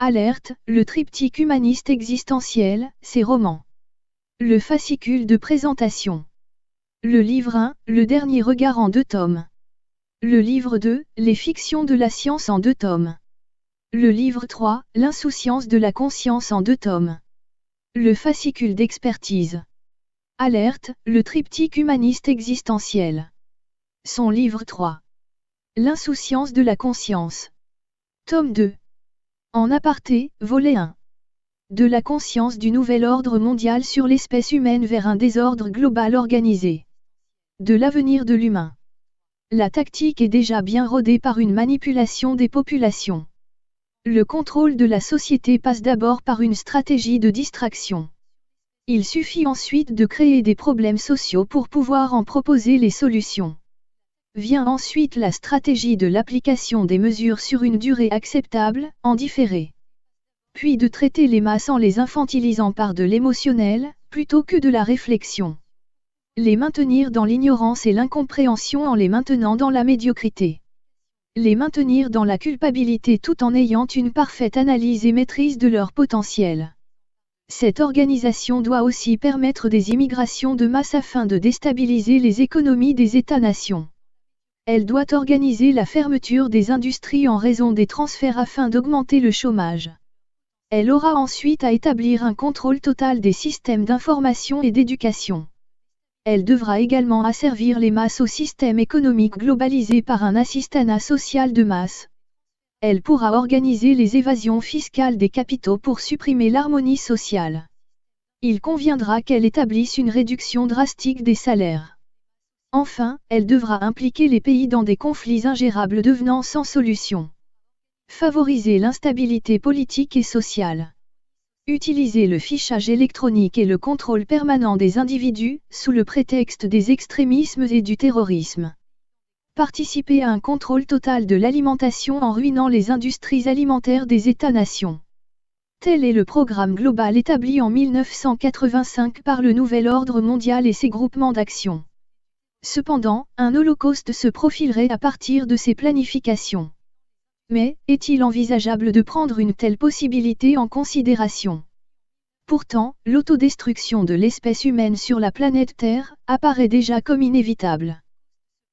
Alerte, le triptyque humaniste existentiel, ses romans. Le fascicule de présentation. Le livre 1, le dernier regard en 2 tomes. Le livre 2, les fictions de la science en 2 tomes. Le livre 3, l'insouciance de la conscience en 2 tomes. Le fascicule d'expertise. Alerte, le triptyque humaniste existentiel. Son livre 3. L'insouciance de la conscience. Tome 2. En aparté, volet 1. De la conscience du nouvel ordre mondial sur l'espèce humaine vers un désordre global organisé. De l'avenir de l'humain. La tactique est déjà bien rodée par une manipulation des populations. Le contrôle de la société passe d'abord par une stratégie de distraction. Il suffit ensuite de créer des problèmes sociaux pour pouvoir en proposer les solutions. Vient ensuite la stratégie de l'application des mesures sur une durée acceptable, en différé. Puis de traiter les masses en les infantilisant par de l'émotionnel, plutôt que de la réflexion. Les maintenir dans l'ignorance et l'incompréhension en les maintenant dans la médiocrité. Les maintenir dans la culpabilité tout en ayant une parfaite analyse et maîtrise de leur potentiel. Cette organisation doit aussi permettre des immigrations de masse afin de déstabiliser les économies des États-nations. Elle doit organiser la fermeture des industries en raison des transferts afin d'augmenter le chômage. Elle aura ensuite à établir un contrôle total des systèmes d'information et d'éducation. Elle devra également asservir les masses au système économique globalisé par un assistanat social de masse. Elle pourra organiser les évasions fiscales des capitaux pour supprimer l'harmonie sociale. Il conviendra qu'elle établisse une réduction drastique des salaires. Enfin, elle devra impliquer les pays dans des conflits ingérables devenant sans solution. Favoriser l'instabilité politique et sociale. Utiliser le fichage électronique et le contrôle permanent des individus, sous le prétexte des extrémismes et du terrorisme. Participer à un contrôle total de l'alimentation en ruinant les industries alimentaires des États-nations. Tel est le programme global établi en 1985 par le Nouvel Ordre mondial et ses groupements d'action. Cependant, un holocauste se profilerait à partir de ces planifications. Mais, est-il envisageable de prendre une telle possibilité en considération? Pourtant, l'autodestruction de l'espèce humaine sur la planète Terre apparaît déjà comme inévitable.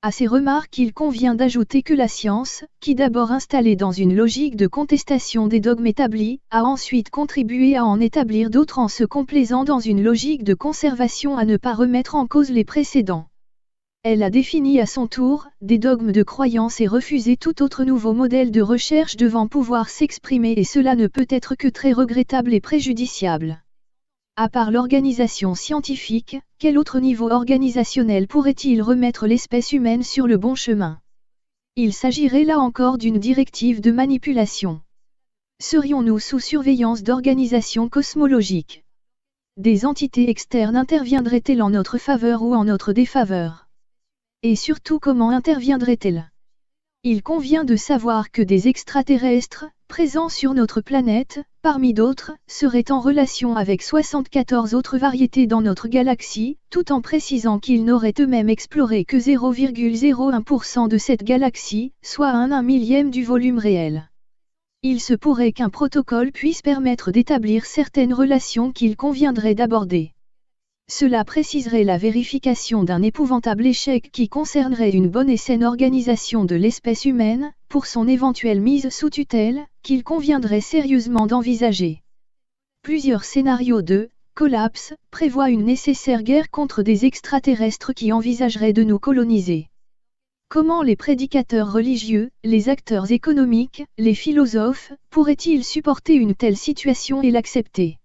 À ces remarques il convient d'ajouter que la science, qui d'abord installée dans une logique de contestation des dogmes établis, a ensuite contribué à en établir d'autres en se complaisant dans une logique de conservation à ne pas remettre en cause les précédents. Elle a défini à son tour des dogmes de croyance et refusé tout autre nouveau modèle de recherche devant pouvoir s'exprimer et cela ne peut être que très regrettable et préjudiciable. À part l'organisation scientifique, quel autre niveau organisationnel pourrait-il remettre l'espèce humaine sur le bon chemin? Il s'agirait là encore d'une directive de manipulation. Serions-nous sous surveillance d'organisations cosmologiques? Des entités externes interviendraient-elles en notre faveur ou en notre défaveur? Et surtout comment interviendraient-elles? Il convient de savoir que des extraterrestres, présents sur notre planète, parmi d'autres, seraient en relation avec 74 autres variétés dans notre galaxie, tout en précisant qu'ils n'auraient eux-mêmes exploré que 0,01% de cette galaxie, soit un millième du volume réel. Il se pourrait qu'un protocole puisse permettre d'établir certaines relations qu'il conviendrait d'aborder. Cela préciserait la vérification d'un épouvantable échec qui concernerait une bonne et saine organisation de l'espèce humaine, pour son éventuelle mise sous tutelle, qu'il conviendrait sérieusement d'envisager. Plusieurs scénarios de collapse prévoient une nécessaire guerre contre des extraterrestres qui envisageraient de nous coloniser. Comment les prédicateurs religieux, les acteurs économiques, les philosophes, pourraient-ils supporter une telle situation et l'accepter?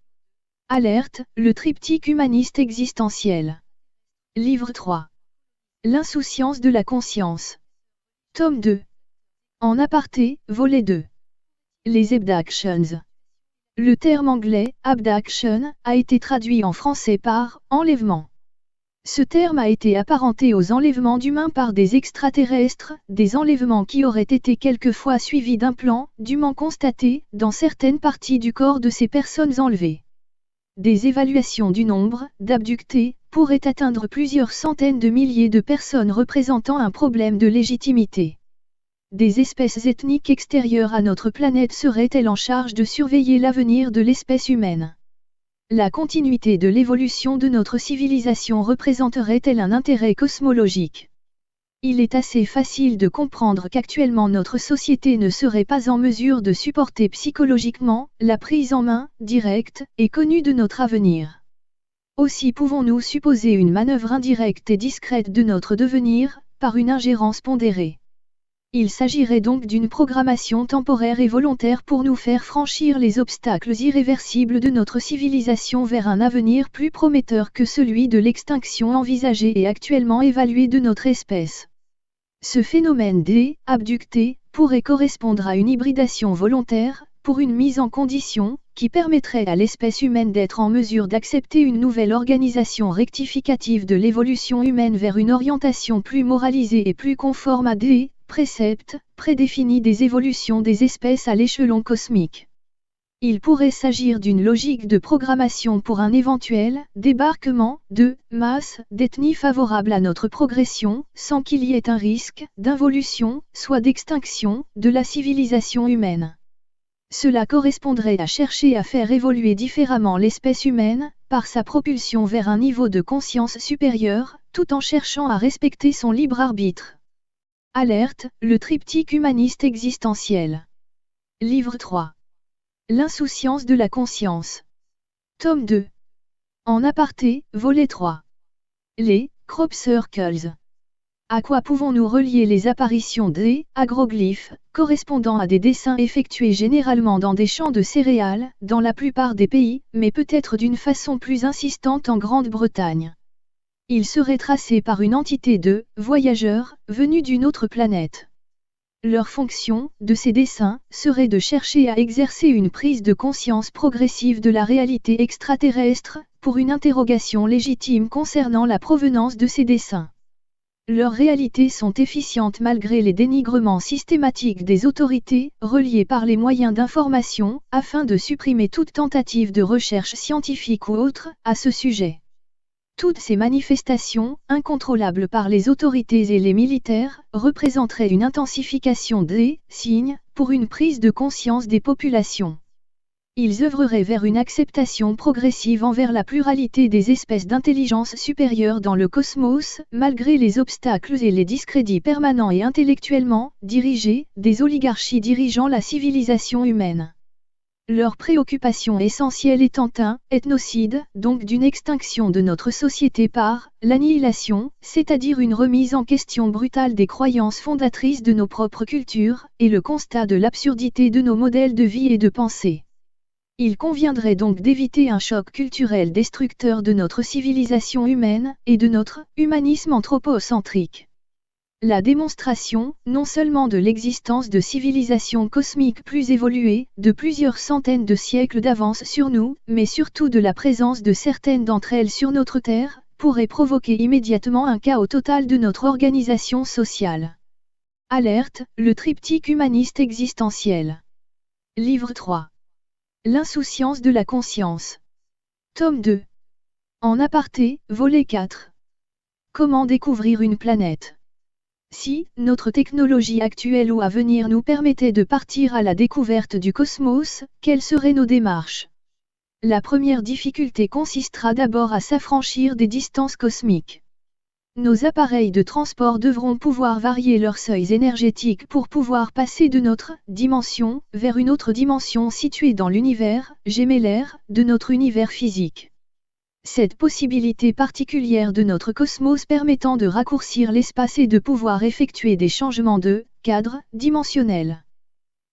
Alerte, le triptyque humaniste existentiel. Livre 3. L'insouciance de la conscience. Tome 2. En aparté, volet 2. Les abductions. Le terme anglais, abduction, a été traduit en français par enlèvement. Ce terme a été apparenté aux enlèvements d'humains par des extraterrestres, des enlèvements qui auraient été quelquefois suivis d'un plan, dûment constaté, dans certaines parties du corps de ces personnes enlevées. Des évaluations du nombre d'abductés pourraient atteindre plusieurs centaines de milliers de personnes représentant un problème de légitimité. des espèces ethniques extérieures à notre planète seraient-elles en charge de surveiller l'avenir de l'espèce humaine? La continuité de l'évolution de notre civilisation représenterait-elle un intérêt cosmologique? Il est assez facile de comprendre qu'actuellement notre société ne serait pas en mesure de supporter psychologiquement la prise en main, directe et connue de notre avenir. Aussi pouvons-nous supposer une manœuvre indirecte et discrète de notre devenir, par une ingérence pondérée. Il s'agirait donc d'une programmation temporaire et volontaire pour nous faire franchir les obstacles irréversibles de notre civilisation vers un avenir plus prometteur que celui de l'extinction envisagée et actuellement évaluée de notre espèce. Ce phénomène abducté pourrait correspondre à une hybridation volontaire, pour une mise en condition, qui permettrait à l'espèce humaine d'être en mesure d'accepter une nouvelle organisation rectificative de l'évolution humaine vers une orientation plus moralisée et plus conforme à des préceptes prédéfinis des évolutions des espèces à l'échelon cosmique. Il pourrait s'agir d'une logique de programmation pour un éventuel débarquement de masse d'ethnies favorables à notre progression, sans qu'il y ait un risque d'involution, soit d'extinction, de la civilisation humaine. Cela correspondrait à chercher à faire évoluer différemment l'espèce humaine, par sa propulsion vers un niveau de conscience supérieur, tout en cherchant à respecter son libre arbitre. Alerte, le triptyque humaniste existentiel. Livre 3. L'insouciance de la conscience. Tome 2. En aparté, volet 3. Les crop circles. À quoi pouvons-nous relier les apparitions des agroglyphes, correspondant à des dessins effectués généralement dans des champs de céréales, dans la plupart des pays, mais peut-être d'une façon plus insistante en Grande-Bretagne? Ils seraient tracés par une entité de voyageurs, venus d'une autre planète. Leur fonction, de ces dessins, serait de chercher à exercer une prise de conscience progressive de la réalité extraterrestre, pour une interrogation légitime concernant la provenance de ces dessins. Leurs réalités sont efficientes malgré les dénigrements systématiques des autorités, reliées par les moyens d'information, afin de supprimer toute tentative de recherche scientifique ou autre, à ce sujet. Toutes ces manifestations, incontrôlables par les autorités et les militaires, représenteraient une intensification des signes, pour une prise de conscience des populations. Ils œuvreraient vers une acceptation progressive envers la pluralité des espèces d'intelligence supérieure dans le cosmos, malgré les obstacles et les discrédits permanents et intellectuellement dirigés, des oligarchies dirigeant la civilisation humaine. Leur préoccupation essentielle étant un ethnocide, donc d'une extinction de notre société par l'annihilation, c'est-à-dire une remise en question brutale des croyances fondatrices de nos propres cultures, et le constat de l'absurdité de nos modèles de vie et de pensée. Il conviendrait donc d'éviter un choc culturel destructeur de notre civilisation humaine, et de notre humanisme anthropocentrique. La démonstration, non seulement de l'existence de civilisations cosmiques plus évoluées, de plusieurs centaines de siècles d'avance sur nous, mais surtout de la présence de certaines d'entre elles sur notre Terre, pourrait provoquer immédiatement un chaos total de notre organisation sociale. Alerte, le triptyque humaniste existentiel. Livre 3. L'insouciance de la conscience. Tome 2. En aparté, volet 4. Comment découvrir une planète? Si notre technologie actuelle ou à venir nous permettait de partir à la découverte du cosmos, quelles seraient nos démarches? La première difficulté consistera d'abord à s'affranchir des distances cosmiques. Nos appareils de transport devront pouvoir varier leurs seuils énergétiques pour pouvoir passer de notre dimension vers une autre dimension située dans l'univers gémellaire de notre univers physique. Cette possibilité particulière de notre cosmos permettant de raccourcir l'espace et de pouvoir effectuer des changements de cadre dimensionnel.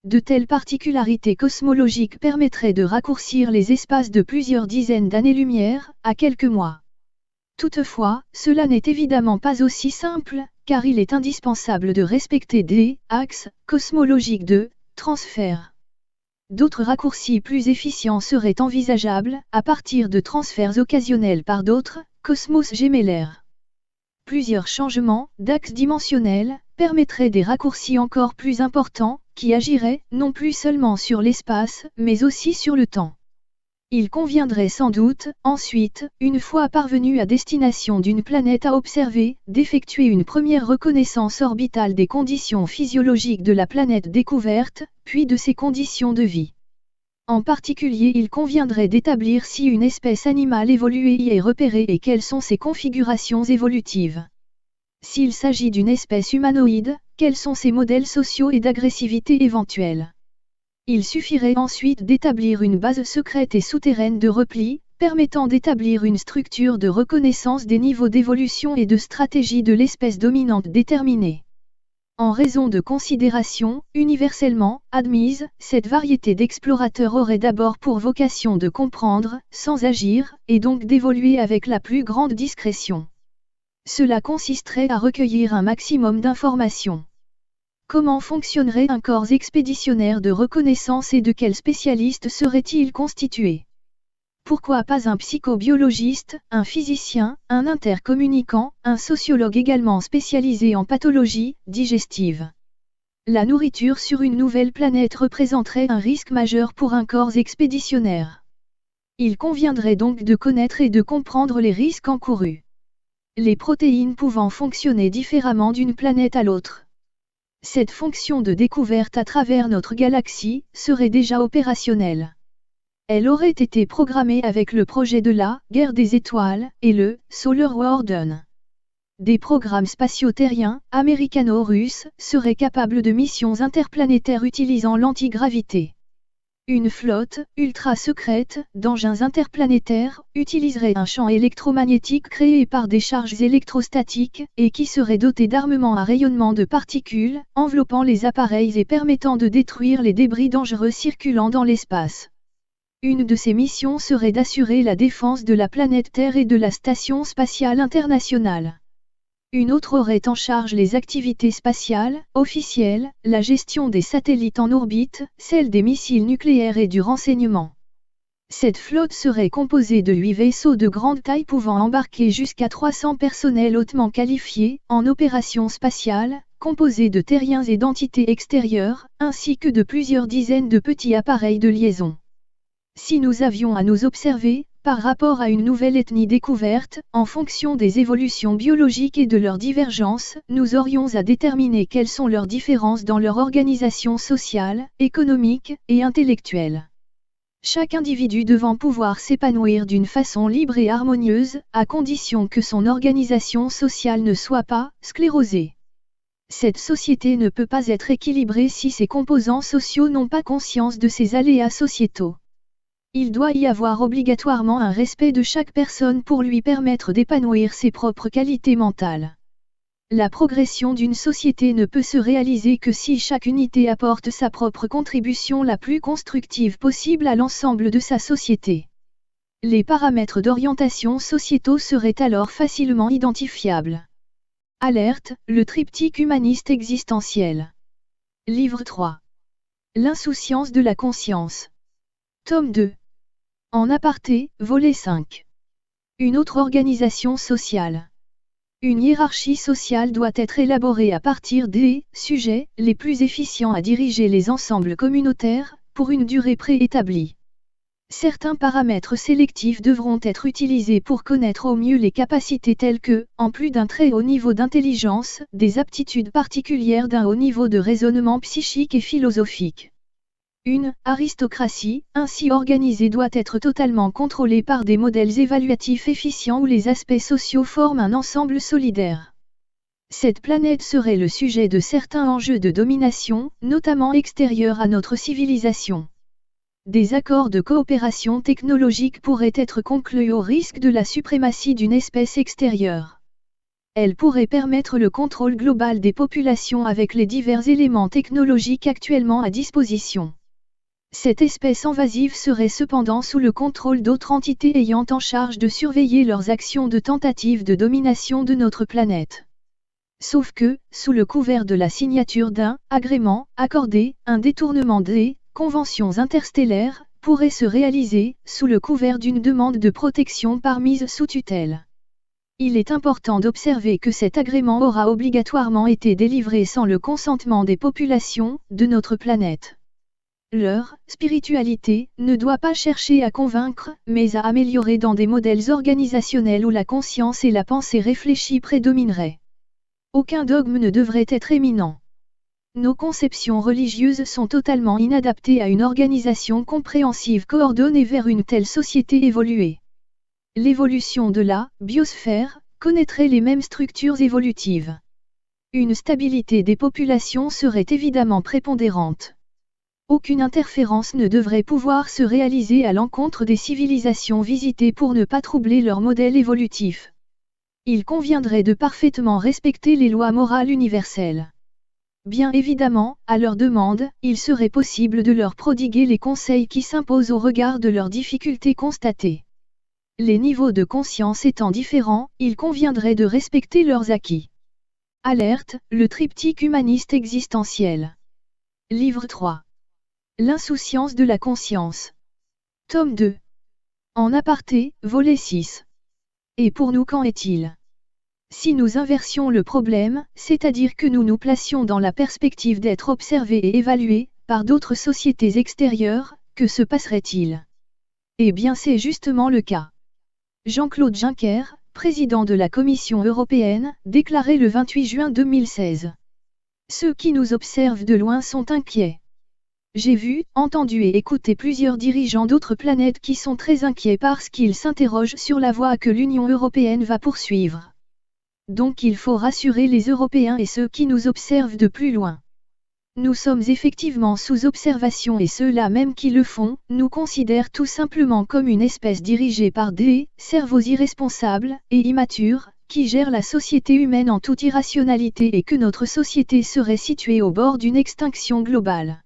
De telles particularités cosmologiques permettraient de raccourcir les espaces de plusieurs dizaines d'années-lumière à quelques mois. Toutefois, cela n'est évidemment pas aussi simple, car il est indispensable de respecter des axes cosmologiques de transfert. D'autres raccourcis plus efficients seraient envisageables, à partir de transferts occasionnels par d'autres cosmos gémellaires. Plusieurs changements d'axes dimensionnels permettraient des raccourcis encore plus importants, qui agiraient non plus seulement sur l'espace, mais aussi sur le temps. Il conviendrait sans doute, ensuite, une fois parvenu à destination d'une planète à observer, d'effectuer une première reconnaissance orbitale des conditions physiologiques de la planète découverte, puis de ses conditions de vie. En particulier, il conviendrait d'établir si une espèce animale évoluée y est repérée et quelles sont ses configurations évolutives. S'il s'agit d'une espèce humanoïde, quels sont ses modèles sociaux et d'agressivité éventuels. Il suffirait ensuite d'établir une base secrète et souterraine de repli, permettant d'établir une structure de reconnaissance des niveaux d'évolution et de stratégie de l'espèce dominante déterminée. En raison de considérations universellement admises, cette variété d'explorateurs aurait d'abord pour vocation de comprendre, sans agir, et donc d'évoluer avec la plus grande discrétion. Cela consisterait à recueillir un maximum d'informations. Comment fonctionnerait un corps expéditionnaire de reconnaissance et de quels spécialistes serait-il constitué? Pourquoi pas un psychobiologiste, un physicien, un intercommunicant, un sociologue également spécialisé en pathologie digestive? La nourriture sur une nouvelle planète représenterait un risque majeur pour un corps expéditionnaire. Il conviendrait donc de connaître et de comprendre les risques encourus. Les protéines pouvant fonctionner différemment d'une planète à l'autre. Cette fonction de découverte à travers notre galaxie serait déjà opérationnelle. Elle aurait été programmée avec le projet de la « Guerre des étoiles » et le « Solar Warden ». Des programmes spatiaux terriens, américano-russes, seraient capables de missions interplanétaires utilisant l'antigravité. Une flotte, ultra-secrète, d'engins interplanétaires, utiliserait un champ électromagnétique créé par des charges électrostatiques, et qui serait doté d'armements à rayonnement de particules, enveloppant les appareils et permettant de détruire les débris dangereux circulant dans l'espace. Une de ces missions serait d'assurer la défense de la planète Terre et de la Station spatiale internationale. Une autre aurait en charge les activités spatiales, officielles, la gestion des satellites en orbite, celle des missiles nucléaires et du renseignement. Cette flotte serait composée de 8 vaisseaux de grande taille pouvant embarquer jusqu'à 300 personnels hautement qualifiés, en opération spatiale, composés de terriens et d'entités extérieures, ainsi que de plusieurs dizaines de petits appareils de liaison. Si nous avions à nous observer, par rapport à une nouvelle ethnie découverte, en fonction des évolutions biologiques et de leurs divergences, nous aurions à déterminer quelles sont leurs différences dans leur organisation sociale, économique et intellectuelle. Chaque individu devant pouvoir s'épanouir d'une façon libre et harmonieuse, à condition que son organisation sociale ne soit pas sclérosée. Cette société ne peut pas être équilibrée si ses composants sociaux n'ont pas conscience de ces aléas sociétaux. Il doit y avoir obligatoirement un respect de chaque personne pour lui permettre d'épanouir ses propres qualités mentales. La progression d'une société ne peut se réaliser que si chaque unité apporte sa propre contribution la plus constructive possible à l'ensemble de sa société. Les paramètres d'orientation sociétaux seraient alors facilement identifiables. Alerte, le triptyque humaniste existentiel. Livre 3. L'insouciance de la conscience. Tome 2. En aparté, volet 5. Une autre organisation sociale. Une hiérarchie sociale doit être élaborée à partir des sujets les plus efficients à diriger les ensembles communautaires, pour une durée préétablie. Certains paramètres sélectifs devront être utilisés pour connaître au mieux les capacités telles que, en plus d'un très haut niveau d'intelligence, des aptitudes particulières d'un haut niveau de raisonnement psychique et philosophique. Une aristocratie, ainsi organisée, doit être totalement contrôlée par des modèles évaluatifs efficients où les aspects sociaux forment un ensemble solidaire. Cette planète serait le sujet de certains enjeux de domination, notamment extérieurs à notre civilisation. Des accords de coopération technologique pourraient être conclus au risque de la suprématie d'une espèce extérieure. Elle pourrait permettre le contrôle global des populations avec les divers éléments technologiques actuellement à disposition. Cette espèce invasive serait cependant sous le contrôle d'autres entités ayant en charge de surveiller leurs actions de tentative de domination de notre planète. Sauf que, sous le couvert de la signature d'un agrément accordé, un détournement des conventions interstellaires pourrait se réaliser, sous le couvert d'une demande de protection par mise sous tutelle. Il est important d'observer que cet agrément aura obligatoirement été délivré sans le consentement des populations de notre planète. Leur spiritualité ne doit pas chercher à convaincre, mais à améliorer dans des modèles organisationnels où la conscience et la pensée réfléchie prédomineraient. Aucun dogme ne devrait être éminent. Nos conceptions religieuses sont totalement inadaptées à une organisation compréhensive coordonnée vers une telle société évoluée. L'évolution de la biosphère connaîtrait les mêmes structures évolutives. Une stabilité des populations serait évidemment prépondérante. Aucune interférence ne devrait pouvoir se réaliser à l'encontre des civilisations visitées pour ne pas troubler leur modèle évolutif. Il conviendrait de parfaitement respecter les lois morales universelles. Bien évidemment, à leur demande, il serait possible de leur prodiguer les conseils qui s'imposent au regard de leurs difficultés constatées. Les niveaux de conscience étant différents, il conviendrait de respecter leurs acquis. Alerte, le triptyque humaniste existentiel. Livre 3. L'insouciance de la conscience. Tome 2. En aparté, volet 6. Et pour nous, qu'en est-il? Si nous inversions le problème, c'est-à-dire que nous nous placions dans la perspective d'être observés et évalués par d'autres sociétés extérieures, que se passerait-il? Eh bien, c'est justement le cas. Jean-Claude Juncker, président de la Commission européenne, déclarait le 28 juin 2016. Ceux qui nous observent de loin sont inquiets. J'ai vu, entendu et écouté plusieurs dirigeants d'autres planètes qui sont très inquiets parce qu'ils s'interrogent sur la voie que l'Union européenne va poursuivre. Donc il faut rassurer les Européens et ceux qui nous observent de plus loin. Nous sommes effectivement sous observation et ceux-là même qui le font, nous considèrent tout simplement comme une espèce dirigée par des cerveaux irresponsables et immatures, qui gèrent la société humaine en toute irrationalité et que notre société serait située au bord d'une extinction globale.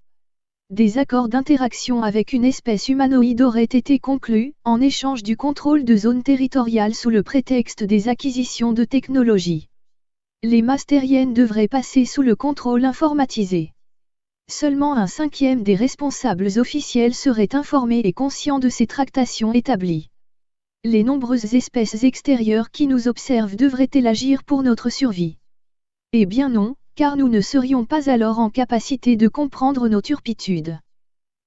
Des accords d'interaction avec une espèce humanoïde auraient été conclus, en échange du contrôle de zones territoriales sous le prétexte des acquisitions de technologies. Les masses terriennes devraient passer sous le contrôle informatisé. Seulement un cinquième des responsables officiels seraient informés et conscients de ces tractations établies. Les nombreuses espèces extérieures qui nous observent devraient-elles agir pour notre survie? Eh bien non, car nous ne serions pas alors en capacité de comprendre nos turpitudes.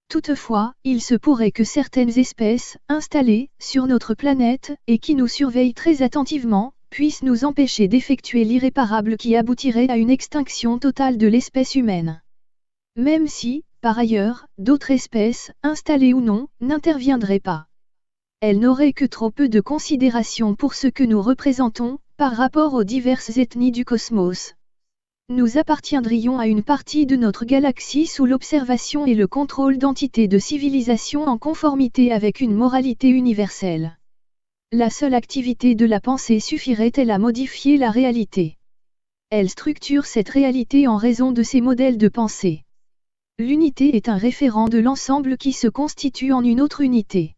Toutefois, il se pourrait que certaines espèces, installées sur notre planète, et qui nous surveillent très attentivement, puissent nous empêcher d'effectuer l'irréparable qui aboutirait à une extinction totale de l'espèce humaine. Même si, par ailleurs, d'autres espèces, installées ou non, n'interviendraient pas. Elles n'auraient que trop peu de considération pour ce que nous représentons, par rapport aux diverses ethnies du cosmos. Nous appartiendrions à une partie de notre galaxie sous l'observation et le contrôle d'entités de civilisation en conformité avec une moralité universelle. La seule activité de la pensée suffirait-elle à modifier la réalité? Elle structure cette réalité en raison de ses modèles de pensée. L'unité est un référent de l'ensemble qui se constitue en une autre unité.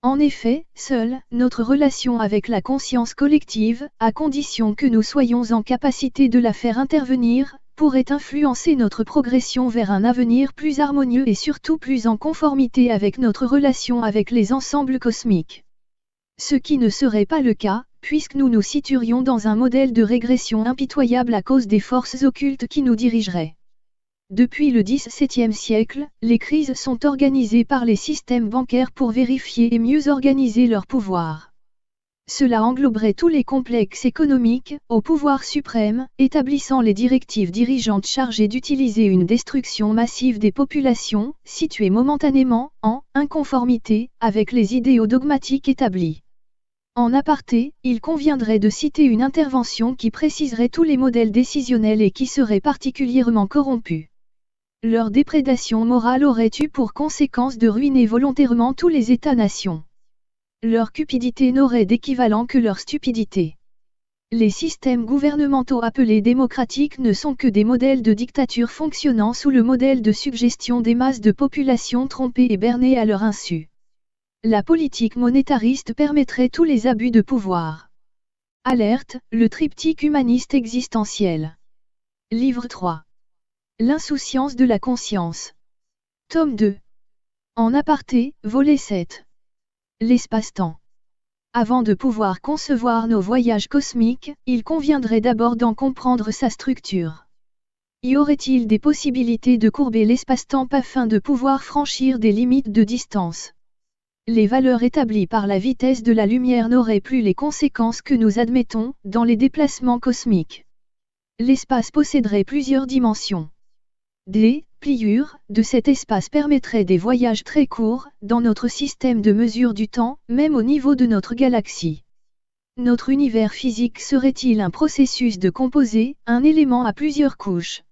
En effet, seule notre relation avec la conscience collective, à condition que nous soyons en capacité de la faire intervenir, pourrait influencer notre progression vers un avenir plus harmonieux et surtout plus en conformité avec notre relation avec les ensembles cosmiques. Ce qui ne serait pas le cas, puisque nous nous situerions dans un modèle de régression impitoyable à cause des forces occultes qui nous dirigeraient. Depuis le XVIIe siècle, les crises sont organisées par les systèmes bancaires pour vérifier et mieux organiser leur pouvoir. Cela engloberait tous les complexes économiques, au pouvoir suprême, établissant les directives dirigeantes chargées d'utiliser une destruction massive des populations, situées momentanément en inconformité avec les idéaux dogmatiques établis. En aparté, il conviendrait de citer une intervention qui préciserait tous les modèles décisionnels et qui seraient particulièrement corrompus. Leur déprédation morale aurait eu pour conséquence de ruiner volontairement tous les États-nations. Leur cupidité n'aurait d'équivalent que leur stupidité. Les systèmes gouvernementaux appelés démocratiques ne sont que des modèles de dictature fonctionnant sous le modèle de suggestion des masses de population trompées et bernées à leur insu. La politique monétariste permettrait tous les abus de pouvoir. Alerte, le triptyque humaniste existentiel. Livre 3. L'insouciance de la conscience. Tome 2. En aparté, volet 7. L'espace-temps. Avant de pouvoir concevoir nos voyages cosmiques, il conviendrait d'abord d'en comprendre sa structure. Y aurait-il des possibilités de courber l'espace-temps afin de pouvoir franchir des limites de distance? Les valeurs établies par la vitesse de la lumière n'auraient plus les conséquences que nous admettons dans les déplacements cosmiques. L'espace posséderait plusieurs dimensions. Des pliures de cet espace permettraient des voyages très courts dans notre système de mesure du temps, même au niveau de notre galaxie. Notre univers physique serait-il un processus de composé, un élément à plusieurs couches?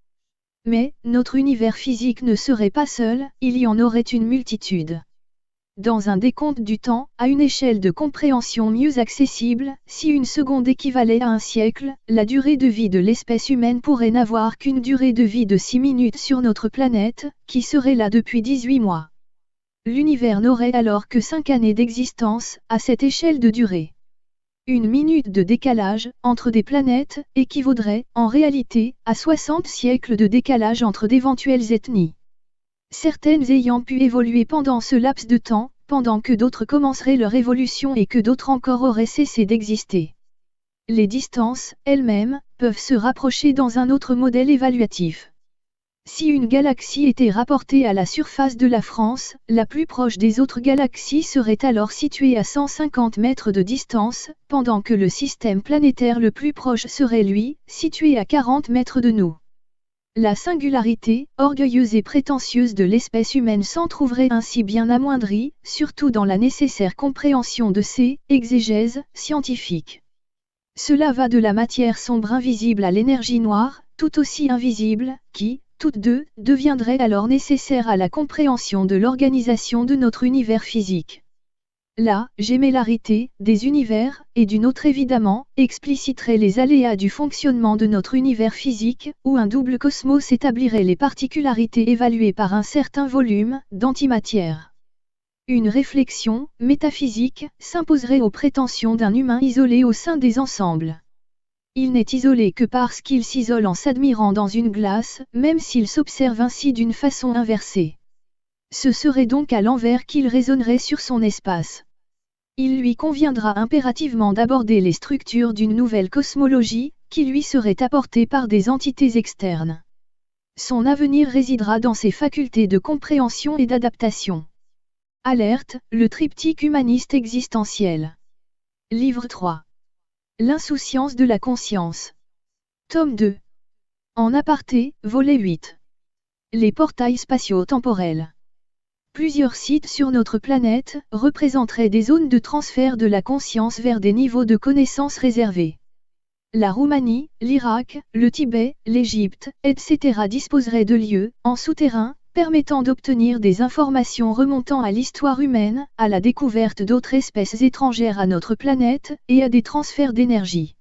Mais, notre univers physique ne serait pas seul, il y en aurait une multitude. Dans un décompte du temps, à une échelle de compréhension mieux accessible, si une seconde équivalait à un siècle, la durée de vie de l'espèce humaine pourrait n'avoir qu'une durée de vie de 6 minutes sur notre planète, qui serait là depuis 18 mois. L'univers n'aurait alors que 5 années d'existence, à cette échelle de durée. Une minute de décalage entre des planètes équivaudrait, en réalité, à 60 siècles de décalage entre d'éventuelles ethnies. Certaines ayant pu évoluer pendant ce laps de temps, pendant que d'autres commenceraient leur évolution et que d'autres encore auraient cessé d'exister. Les distances, elles-mêmes, peuvent se rapprocher dans un autre modèle évaluatif. Si une galaxie était rapportée à la surface de la France, la plus proche des autres galaxies serait alors située à 150 mètres de distance, pendant que le système planétaire le plus proche serait lui, situé à 40 mètres de nous. La singularité, orgueilleuse et prétentieuse de l'espèce humaine s'en trouverait ainsi bien amoindrie, surtout dans la nécessaire compréhension de ces exégèses scientifiques. Cela va de la matière sombre invisible à l'énergie noire, tout aussi invisible, qui, toutes deux, deviendraient alors nécessaires à la compréhension de l'organisation de notre univers physique. La gémellarité des univers, et d'une autre évidemment, expliciterait les aléas du fonctionnement de notre univers physique, où un double cosmos établirait les particularités évaluées par un certain volume d'antimatière. Une réflexion métaphysique s'imposerait aux prétentions d'un humain isolé au sein des ensembles. Il n'est isolé que parce qu'il s'isole en s'admirant dans une glace, même s'il s'observe ainsi d'une façon inversée. Ce serait donc à l'envers qu'il raisonnerait sur son espace. Il lui conviendra impérativement d'aborder les structures d'une nouvelle cosmologie, qui lui serait apportée par des entités externes. Son avenir résidera dans ses facultés de compréhension et d'adaptation. Alerte, le triptyque humaniste existentiel. Livre 3. L'insouciance de la conscience. Tome 2. En aparté, volet 8. Les portails spatio-temporels. Plusieurs sites sur notre planète représenteraient des zones de transfert de la conscience vers des niveaux de connaissance réservés. La Roumanie, l'Irak, le Tibet, l'Égypte, etc. disposeraient de lieux, en souterrain, permettant d'obtenir des informations remontant à l'histoire humaine, à la découverte d'autres espèces étrangères à notre planète, et à des transferts d'énergie.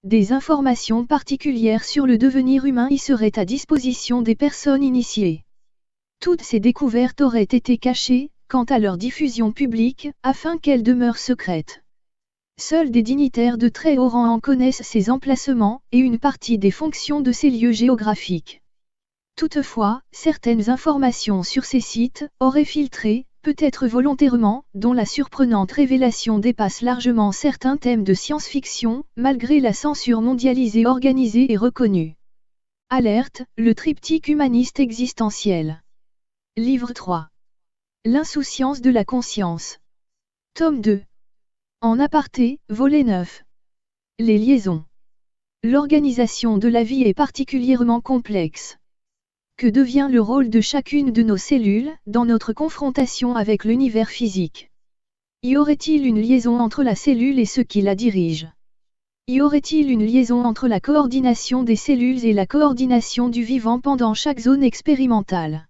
Des informations particulières sur le devenir humain y seraient à disposition des personnes initiées. Toutes ces découvertes auraient été cachées, quant à leur diffusion publique, afin qu'elles demeurent secrètes. Seuls des dignitaires de très haut rang en connaissent ces emplacements, et une partie des fonctions de ces lieux géographiques. Toutefois, certaines informations sur ces sites auraient filtré, peut-être volontairement, dont la surprenante révélation dépasse largement certains thèmes de science-fiction, malgré la censure mondialisée organisée et reconnue. Alerte, le triptyque humaniste existentiel. Livre 3. L'insouciance de la conscience. Tome 2. En aparté, volet 9. Les liaisons. L'organisation de la vie est particulièrement complexe. Que devient le rôle de chacune de nos cellules, dans notre confrontation avec l'univers physique? Y aurait-il une liaison entre la cellule et ceux qui la dirigent? Y aurait-il une liaison entre la coordination des cellules et la coordination du vivant pendant chaque zone expérimentale?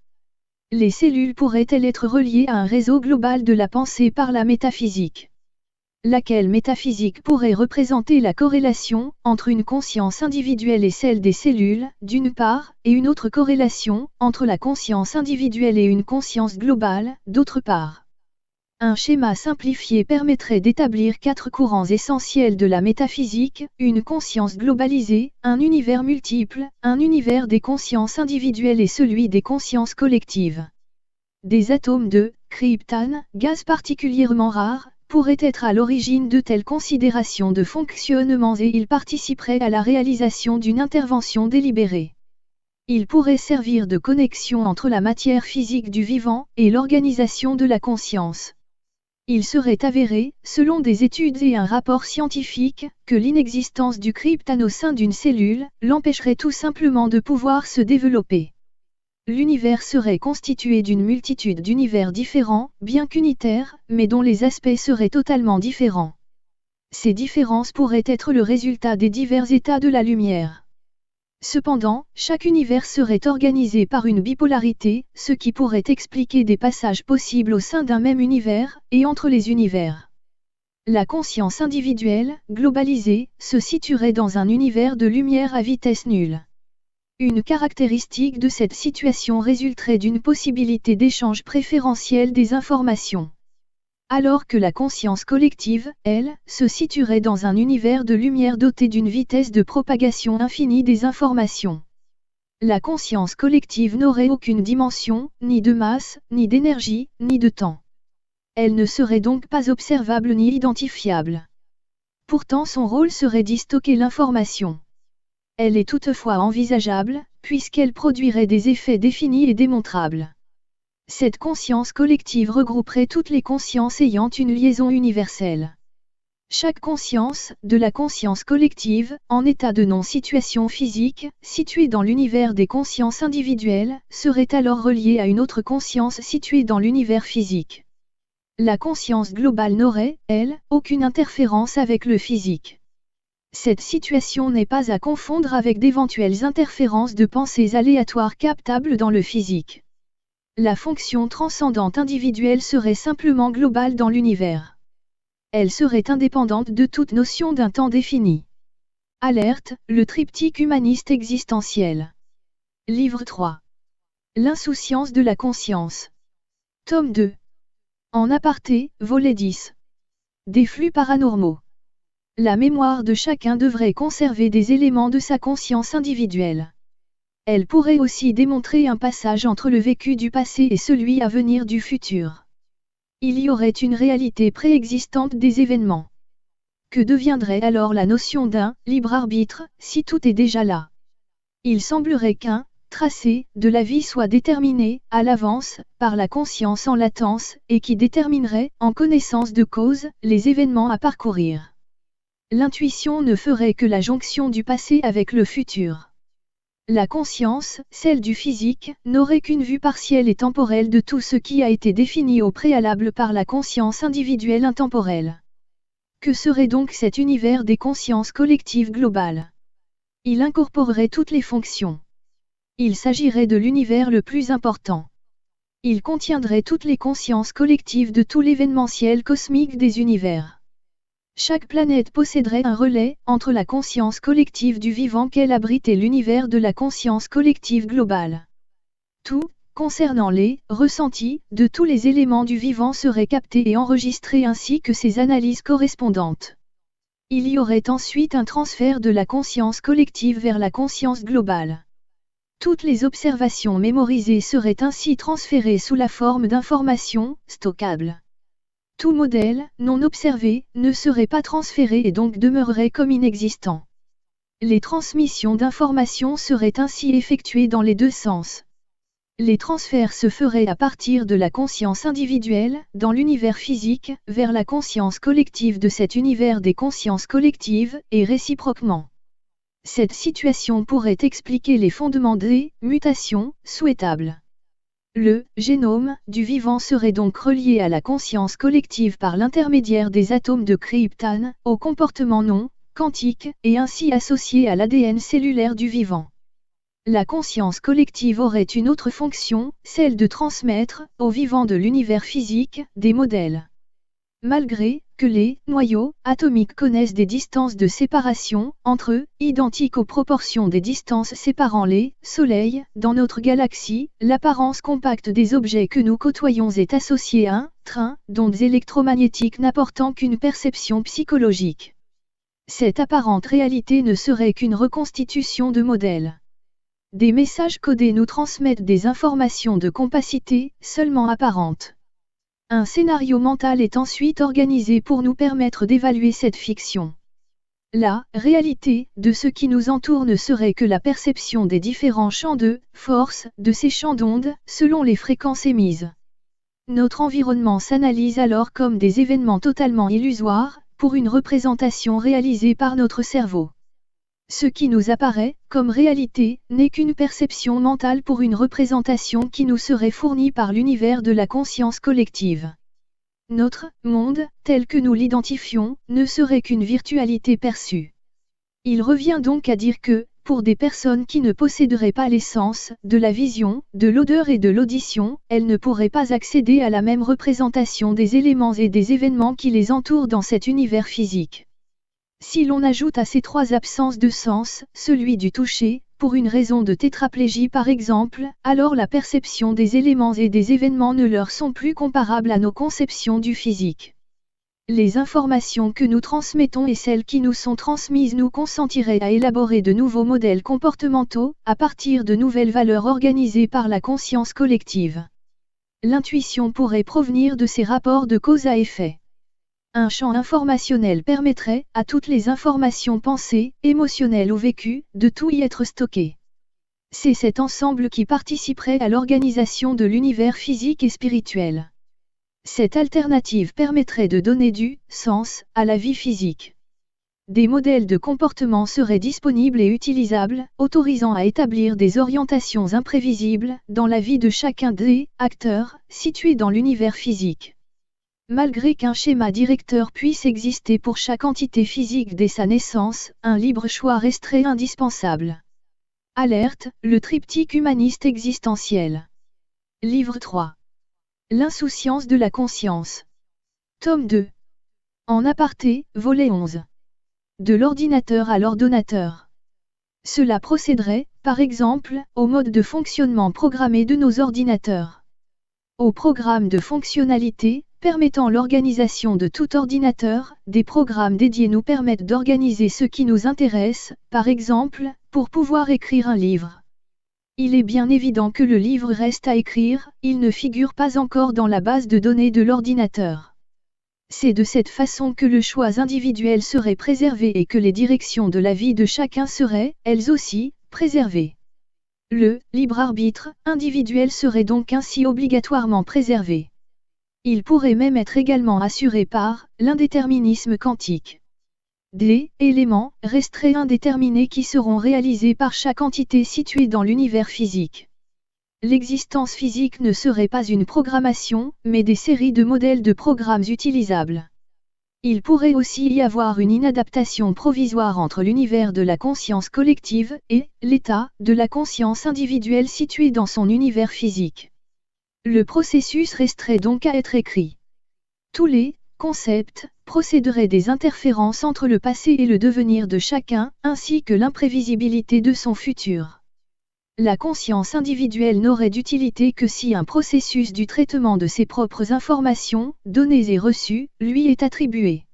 Les cellules pourraient-elles être reliées à un réseau global de la pensée par la métaphysique? Laquelle métaphysique pourrait représenter la corrélation entre une conscience individuelle et celle des cellules, d'une part, et une autre corrélation entre la conscience individuelle et une conscience globale, d'autre part? Un schéma simplifié permettrait d'établir 4 courants essentiels de la métaphysique, une conscience globalisée, un univers multiple, un univers des consciences individuelles et celui des consciences collectives. Des atomes de kryptone, gaz particulièrement rare, pourraient être à l'origine de telles considérations de fonctionnement et ils participeraient à la réalisation d'une intervention délibérée. Il pourrait servir de connexion entre la matière physique du vivant et l'organisation de la conscience. Il serait avéré, selon des études et un rapport scientifique, que l'inexistence du kryptone au sein d'une cellule l'empêcherait tout simplement de pouvoir se développer. L'univers serait constitué d'une multitude d'univers différents, bien qu'unitaires, mais dont les aspects seraient totalement différents. Ces différences pourraient être le résultat des divers états de la lumière. Cependant, chaque univers serait organisé par une bipolarité, ce qui pourrait expliquer des passages possibles au sein d'un même univers, et entre les univers. La conscience individuelle, globalisée, se situerait dans un univers de lumière à vitesse nulle. Une caractéristique de cette situation résulterait d'une possibilité d'échange préférentiel des informations. Alors que la conscience collective, elle, se situerait dans un univers de lumière doté d'une vitesse de propagation infinie des informations. La conscience collective n'aurait aucune dimension, ni de masse, ni d'énergie, ni de temps. Elle ne serait donc pas observable ni identifiable. Pourtant son rôle serait d'y stocker l'information. Elle est toutefois envisageable, puisqu'elle produirait des effets définis et démontrables. Cette conscience collective regrouperait toutes les consciences ayant une liaison universelle. Chaque conscience, de la conscience collective, en état de non-situation physique, située dans l'univers des consciences individuelles, serait alors reliée à une autre conscience située dans l'univers physique. La conscience globale n'aurait, elle, aucune interférence avec le physique. Cette situation n'est pas à confondre avec d'éventuelles interférences de pensées aléatoires captables dans le physique. La fonction transcendante individuelle serait simplement globale dans l'univers. Elle serait indépendante de toute notion d'un temps défini. Alerte, le triptyque humaniste existentiel. Livre 3. L'insouciance de la conscience. Tome 2. En aparté, volet 10. Des flux paranormaux. La mémoire de chacun devrait conserver des éléments de sa conscience individuelle. Elle pourrait aussi démontrer un passage entre le vécu du passé et celui à venir du futur. Il y aurait une réalité préexistante des événements. Que deviendrait alors la notion d'un libre arbitre, si tout est déjà là? Il semblerait qu'un tracé de la vie soit déterminé, à l'avance, par la conscience en latence, et qui déterminerait, en connaissance de cause, les événements à parcourir. L'intuition ne ferait que la jonction du passé avec le futur. La conscience, celle du physique, n'aurait qu'une vue partielle et temporelle de tout ce qui a été défini au préalable par la conscience individuelle intemporelle. Que serait donc cet univers des consciences collectives globales? Il incorporerait toutes les fonctions. Il s'agirait de l'univers le plus important. Il contiendrait toutes les consciences collectives de tout l'événementiel cosmique des univers. Chaque planète posséderait un relais entre la conscience collective du vivant qu'elle abrite et l'univers de la conscience collective globale. Tout, concernant les ressentis de tous les éléments du vivant serait capté et enregistré ainsi que ses analyses correspondantes. Il y aurait ensuite un transfert de la conscience collective vers la conscience globale. Toutes les observations mémorisées seraient ainsi transférées sous la forme d'informations stockables. Tout modèle, non observé, ne serait pas transféré et donc demeurerait comme inexistant. Les transmissions d'informations seraient ainsi effectuées dans les deux sens. Les transferts se feraient à partir de la conscience individuelle, dans l'univers physique, vers la conscience collective de cet univers des consciences collectives, et réciproquement. Cette situation pourrait expliquer les fondements des mutations souhaitables. Le génome du vivant serait donc relié à la conscience collective par l'intermédiaire des atomes de kryptone, au comportement non quantique, et ainsi associé à l'ADN cellulaire du vivant. La conscience collective aurait une autre fonction, celle de transmettre, au vivant de l'univers physique, des modèles. Malgré que les noyaux atomiques connaissent des distances de séparation entre eux, identiques aux proportions des distances séparant les soleils, dans notre galaxie, l'apparence compacte des objets que nous côtoyons est associée à un train d'ondes électromagnétiques n'apportant qu'une perception psychologique. Cette apparente réalité ne serait qu'une reconstitution de modèles. Des messages codés nous transmettent des informations de compacité, seulement apparentes. Un scénario mental est ensuite organisé pour nous permettre d'évaluer cette fiction. La réalité de ce qui nous entoure ne serait que la perception des différents champs de force de ces champs d'ondes, selon les fréquences émises. Notre environnement s'analyse alors comme des événements totalement illusoires, pour une représentation réalisée par notre cerveau. Ce qui nous apparaît comme réalité n'est qu'une perception mentale pour une représentation qui nous serait fournie par l'univers de la conscience collective. Notre monde, tel que nous l'identifions, ne serait qu'une virtualité perçue. Il revient donc à dire que, pour des personnes qui ne posséderaient pas les sens de la vision, de l'odeur et de l'audition, elles ne pourraient pas accéder à la même représentation des éléments et des événements qui les entourent dans cet univers physique. Si l'on ajoute à ces trois absences de sens, celui du toucher, pour une raison de tétraplégie par exemple, alors la perception des éléments et des événements ne leur sont plus comparables à nos conceptions du physique. Les informations que nous transmettons et celles qui nous sont transmises nous consentiraient à élaborer de nouveaux modèles comportementaux, à partir de nouvelles valeurs organisées par la conscience collective. L'intuition pourrait provenir de ces rapports de cause à effet. Un champ informationnel permettrait, à toutes les informations pensées, émotionnelles ou vécues, de tout y être stocké. C'est cet ensemble qui participerait à l'organisation de l'univers physique et spirituel. Cette alternative permettrait de donner du sens à la vie physique. Des modèles de comportement seraient disponibles et utilisables, autorisant à établir des orientations imprévisibles dans la vie de chacun des acteurs situés dans l'univers physique. Malgré qu'un schéma directeur puisse exister pour chaque entité physique dès sa naissance, un libre choix resterait indispensable. Alerte, le triptyque humaniste existentiel. Livre 3. L'insouciance de la conscience. Tome 2. En aparté, volet 11. De l'ordinateur à l'ordonnateur. Cela procéderait, par exemple, au mode de fonctionnement programmé de nos ordinateurs. Au programme de fonctionnalité, permettant l'organisation de tout ordinateur, des programmes dédiés nous permettent d'organiser ce qui nous intéresse, par exemple, pour pouvoir écrire un livre. Il est bien évident que le livre reste à écrire, il ne figure pas encore dans la base de données de l'ordinateur. C'est de cette façon que le choix individuel serait préservé et que les directions de la vie de chacun seraient, elles aussi, préservées. Le libre arbitre individuel serait donc ainsi obligatoirement préservé. Il pourrait même être également assuré par l'indéterminisme quantique. Des éléments restreints indéterminés qui seront réalisés par chaque entité située dans l'univers physique. L'existence physique ne serait pas une programmation, mais des séries de modèles de programmes utilisables. Il pourrait aussi y avoir une inadaptation provisoire entre l'univers de la conscience collective et l'état de la conscience individuelle situé dans son univers physique. Le processus resterait donc à être écrit. Tous les concepts procéderaient des interférences entre le passé et le devenir de chacun, ainsi que l'imprévisibilité de son futur. La conscience individuelle n'aurait d'utilité que si un processus du traitement de ses propres informations, données et reçues, lui est attribué.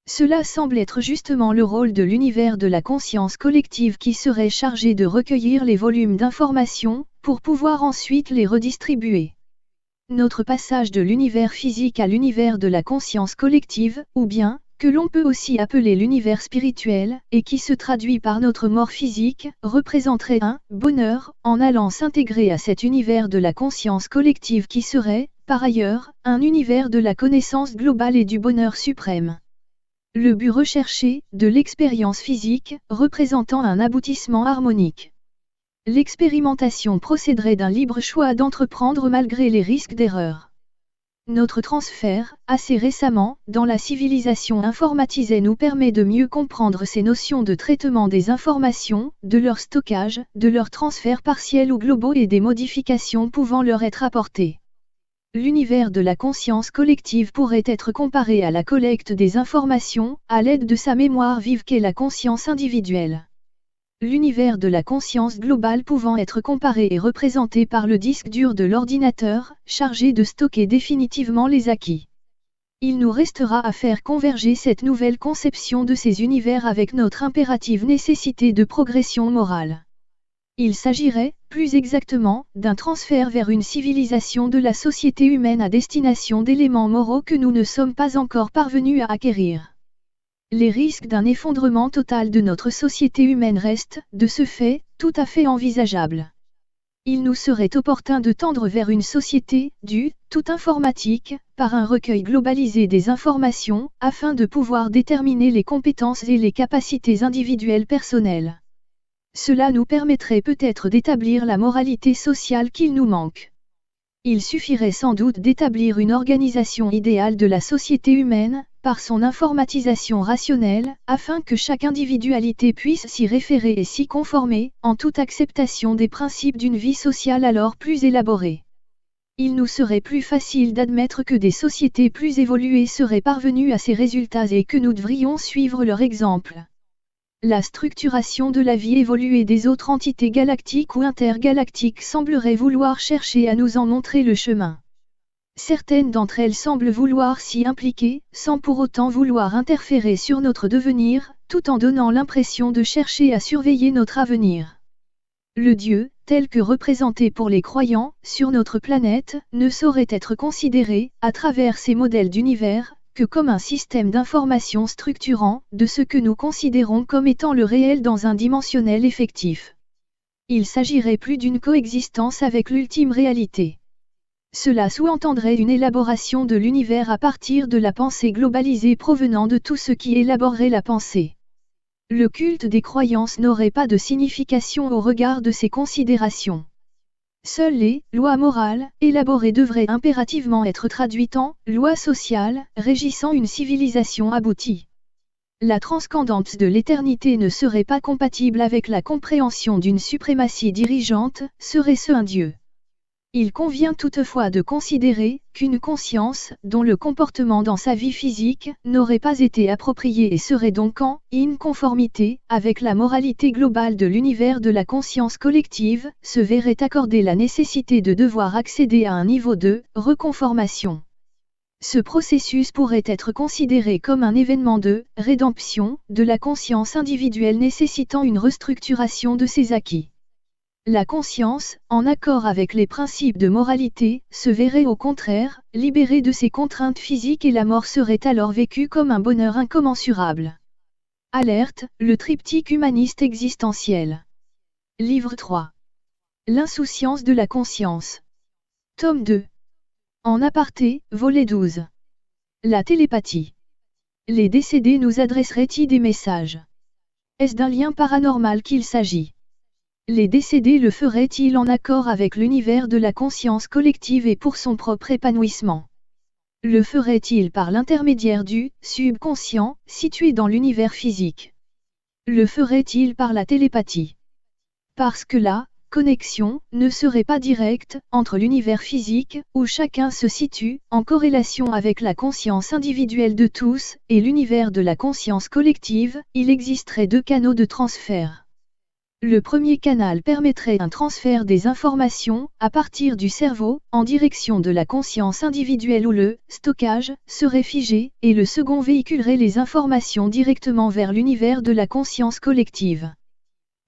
Cela semble être justement le rôle de l'univers de la conscience collective qui serait chargé de recueillir les volumes d'informations, pour pouvoir ensuite les redistribuer. Notre passage de l'univers physique à l'univers de la conscience collective, ou bien, que l'on peut aussi appeler l'univers spirituel, et qui se traduit par notre mort physique, représenterait un bonheur, en allant s'intégrer à cet univers de la conscience collective qui serait, par ailleurs, un univers de la connaissance globale et du bonheur suprême. Le but recherché, de l'expérience physique, représentant un aboutissement harmonique. L'expérimentation procéderait d'un libre choix d'entreprendre malgré les risques d'erreur. Notre transfert, assez récemment, dans la civilisation informatisée nous permet de mieux comprendre ces notions de traitement des informations, de leur stockage, de leur transfert partiel ou globaux et des modifications pouvant leur être apportées. L'univers de la conscience collective pourrait être comparé à la collecte des informations, à l'aide de sa mémoire vive qu'est la conscience individuelle. L'univers de la conscience globale pouvant être comparé et représenté par le disque dur de l'ordinateur, chargé de stocker définitivement les acquis. Il nous restera à faire converger cette nouvelle conception de ces univers avec notre impérative nécessité de progression morale. Il s'agirait, plus exactement, d'un transfert vers une civilisation de la société humaine à destination d'éléments moraux que nous ne sommes pas encore parvenus à acquérir. Les risques d'un effondrement total de notre société humaine restent, de ce fait, tout à fait envisageables. Il nous serait opportun de tendre vers une société, tout informatique, par un recueil globalisé des informations, afin de pouvoir déterminer les compétences et les capacités individuelles personnelles. Cela nous permettrait peut-être d'établir la moralité sociale qu'il nous manque. Il suffirait sans doute d'établir une organisation idéale de la société humaine, par son informatisation rationnelle, afin que chaque individualité puisse s'y référer et s'y conformer, en toute acceptation des principes d'une vie sociale alors plus élaborée. Il nous serait plus facile d'admettre que des sociétés plus évoluées seraient parvenues à ces résultats et que nous devrions suivre leur exemple. La structuration de la vie évoluée des autres entités galactiques ou intergalactiques semblerait vouloir chercher à nous en montrer le chemin. Certaines d'entre elles semblent vouloir s'y impliquer, sans pour autant vouloir interférer sur notre devenir, tout en donnant l'impression de chercher à surveiller notre avenir. Le Dieu, tel que représenté pour les croyants, sur notre planète, ne saurait être considéré, à travers ces modèles d'univers, que comme un système d'information structurant, de ce que nous considérons comme étant le réel dans un dimensionnel effectif. Il s'agirait plus d'une coexistence avec l'ultime réalité. Cela sous-entendrait une élaboration de l'univers à partir de la pensée globalisée provenant de tout ce qui élaborerait la pensée. Le culte des croyances n'aurait pas de signification au regard de ces considérations. Seules les lois morales élaborées devraient impérativement être traduites en lois sociales régissant une civilisation aboutie. La transcendance de l'éternité ne serait pas compatible avec la compréhension d'une suprématie dirigeante, serait-ce un Dieu. Il convient toutefois de considérer qu'une conscience, dont le comportement dans sa vie physique n'aurait pas été approprié et serait donc en inconformité avec la moralité globale de l'univers de la conscience collective, se verrait accorder la nécessité de devoir accéder à un niveau de reconformation. Ce processus pourrait être considéré comme un événement de rédemption de la conscience individuelle nécessitant une restructuration de ses acquis. La conscience, en accord avec les principes de moralité, se verrait au contraire, libérée de ses contraintes physiques et la mort serait alors vécue comme un bonheur incommensurable. Alerte, le triptyque humaniste existentiel. Livre 3. L'insouciance de la conscience. Tome 2. En aparté, volet 12. La télépathie. Les décédés nous adresseraient-ils des messages? Est-ce d'un lien paranormal qu'il s'agit? Les décédés le feraient-ils en accord avec l'univers de la conscience collective et pour son propre épanouissement? Le feraient-ils par l'intermédiaire du subconscient, situé dans l'univers physique? Le feraient-ils par la télépathie? Parce que la connexion ne serait pas directe entre l'univers physique, où chacun se situe, en corrélation avec la conscience individuelle de tous, et l'univers de la conscience collective, il existerait deux canaux de transfert. Le premier canal permettrait un transfert des informations, à partir du cerveau, en direction de la conscience individuelle où le stockage serait figé, et le second véhiculerait les informations directement vers l'univers de la conscience collective.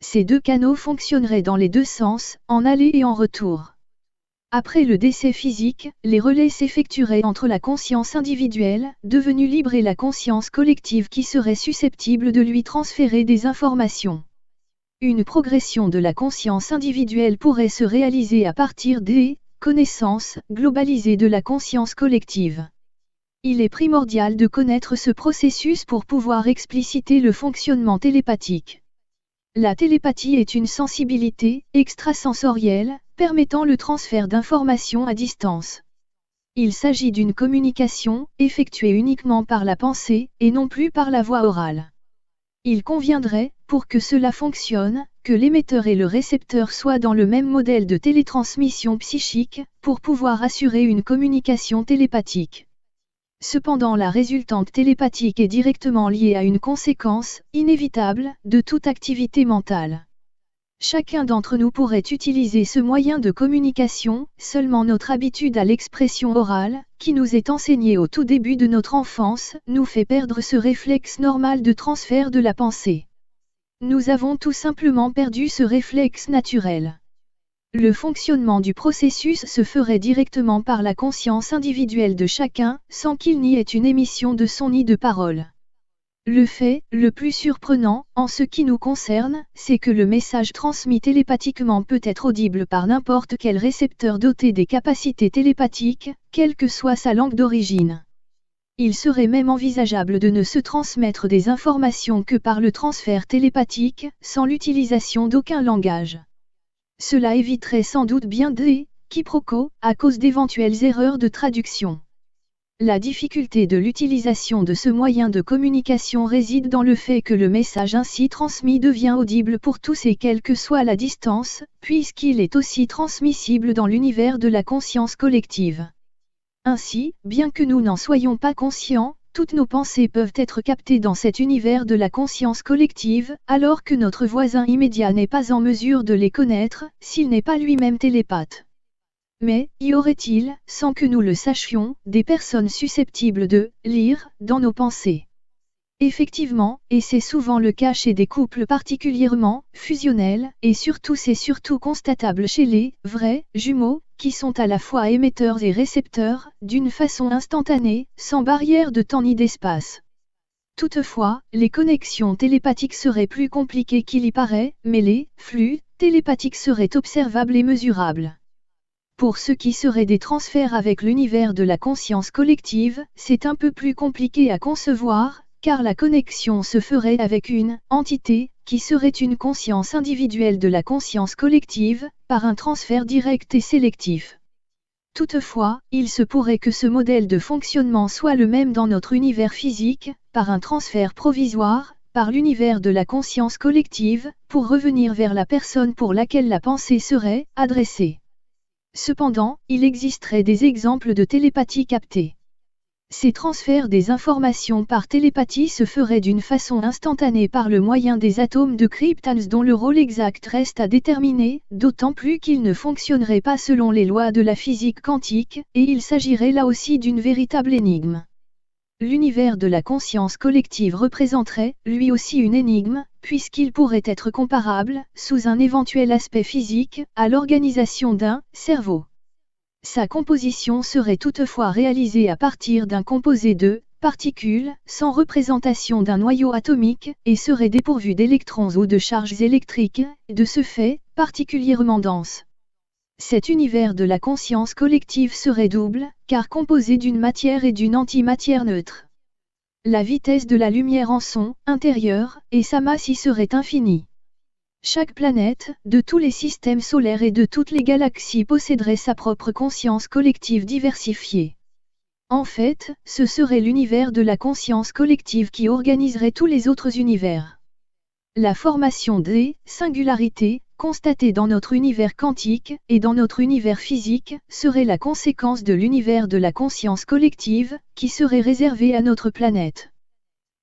Ces deux canaux fonctionneraient dans les deux sens, en aller et en retour. Après le décès physique, les relais s'effectueraient entre la conscience individuelle, devenue libre et la conscience collective qui serait susceptible de lui transférer des informations. Une progression de la conscience individuelle pourrait se réaliser à partir des connaissances globalisées de la conscience collective. Il est primordial de connaître ce processus pour pouvoir expliciter le fonctionnement télépathique. La télépathie est une sensibilité extrasensorielle, permettant le transfert d'informations à distance. Il s'agit d'une communication, effectuée uniquement par la pensée, et non plus par la voie orale. Il conviendrait, pour que cela fonctionne, que l'émetteur et le récepteur soient dans le même modèle de télétransmission psychique, pour pouvoir assurer une communication télépathique. Cependant la résultante télépathique est directement liée à une conséquence, inévitable, de toute activité mentale. Chacun d'entre nous pourrait utiliser ce moyen de communication, seulement notre habitude à l'expression orale, qui nous est enseignée au tout début de notre enfance, nous fait perdre ce réflexe normal de transfert de la pensée. Nous avons tout simplement perdu ce réflexe naturel. Le fonctionnement du processus se ferait directement par la conscience individuelle de chacun, sans qu'il n'y ait une émission de son ni de parole. Le fait le plus surprenant, en ce qui nous concerne, c'est que le message transmis télépathiquement peut être audible par n'importe quel récepteur doté des capacités télépathiques, quelle que soit sa langue d'origine. Il serait même envisageable de ne se transmettre des informations que par le transfert télépathique, sans l'utilisation d'aucun langage. Cela éviterait sans doute bien des quiproquos, à cause d'éventuelles erreurs de traduction. La difficulté de l'utilisation de ce moyen de communication réside dans le fait que le message ainsi transmis devient audible pour tous et quelle que soit la distance, puisqu'il est aussi transmissible dans l'univers de la conscience collective. Ainsi, bien que nous n'en soyons pas conscients, toutes nos pensées peuvent être captées dans cet univers de la conscience collective, alors que notre voisin immédiat n'est pas en mesure de les connaître, s'il n'est pas lui-même télépathe. Mais, y aurait-il, sans que nous le sachions, des personnes susceptibles de lire dans nos pensées? Effectivement, et c'est souvent le cas chez des couples particulièrement fusionnels, et c'est surtout constatable chez les vrais jumeaux, qui sont à la fois émetteurs et récepteurs, d'une façon instantanée, sans barrière de temps ni d'espace. Toutefois, les connexions télépathiques seraient plus compliquées qu'il y paraît, mais les flux télépathiques seraient observables et mesurables. Pour ce qui serait des transferts avec l'univers de la conscience collective, c'est un peu plus compliqué à concevoir, car la connexion se ferait avec une entité, qui serait une conscience individuelle de la conscience collective, par un transfert direct et sélectif. Toutefois, il se pourrait que ce modèle de fonctionnement soit le même dans notre univers physique, par un transfert provisoire, par l'univers de la conscience collective, pour revenir vers la personne pour laquelle la pensée serait adressée. Cependant, il existerait des exemples de télépathie captée. Ces transferts des informations par télépathie se feraient d'une façon instantanée par le moyen des atomes de kryptons dont le rôle exact reste à déterminer, d'autant plus qu'ils ne fonctionneraient pas selon les lois de la physique quantique, et il s'agirait là aussi d'une véritable énigme. L'univers de la conscience collective représenterait, lui aussi une énigme, puisqu'il pourrait être comparable, sous un éventuel aspect physique, à l'organisation d'un cerveau. Sa composition serait toutefois réalisée à partir d'un composé de particules, sans représentation d'un noyau atomique, et serait dépourvu d'électrons ou de charges électriques, de ce fait, particulièrement dense. Cet univers de la conscience collective serait double, car composé d'une matière et d'une antimatière neutre. La vitesse de la lumière en son intérieur, et sa masse y serait infinie. Chaque planète, de tous les systèmes solaires et de toutes les galaxies posséderait sa propre conscience collective diversifiée. En fait, ce serait l'univers de la conscience collective qui organiserait tous les autres univers. La formation des singularités, constatée dans notre univers quantique, et dans notre univers physique, serait la conséquence de l'univers de la conscience collective, qui serait réservé à notre planète.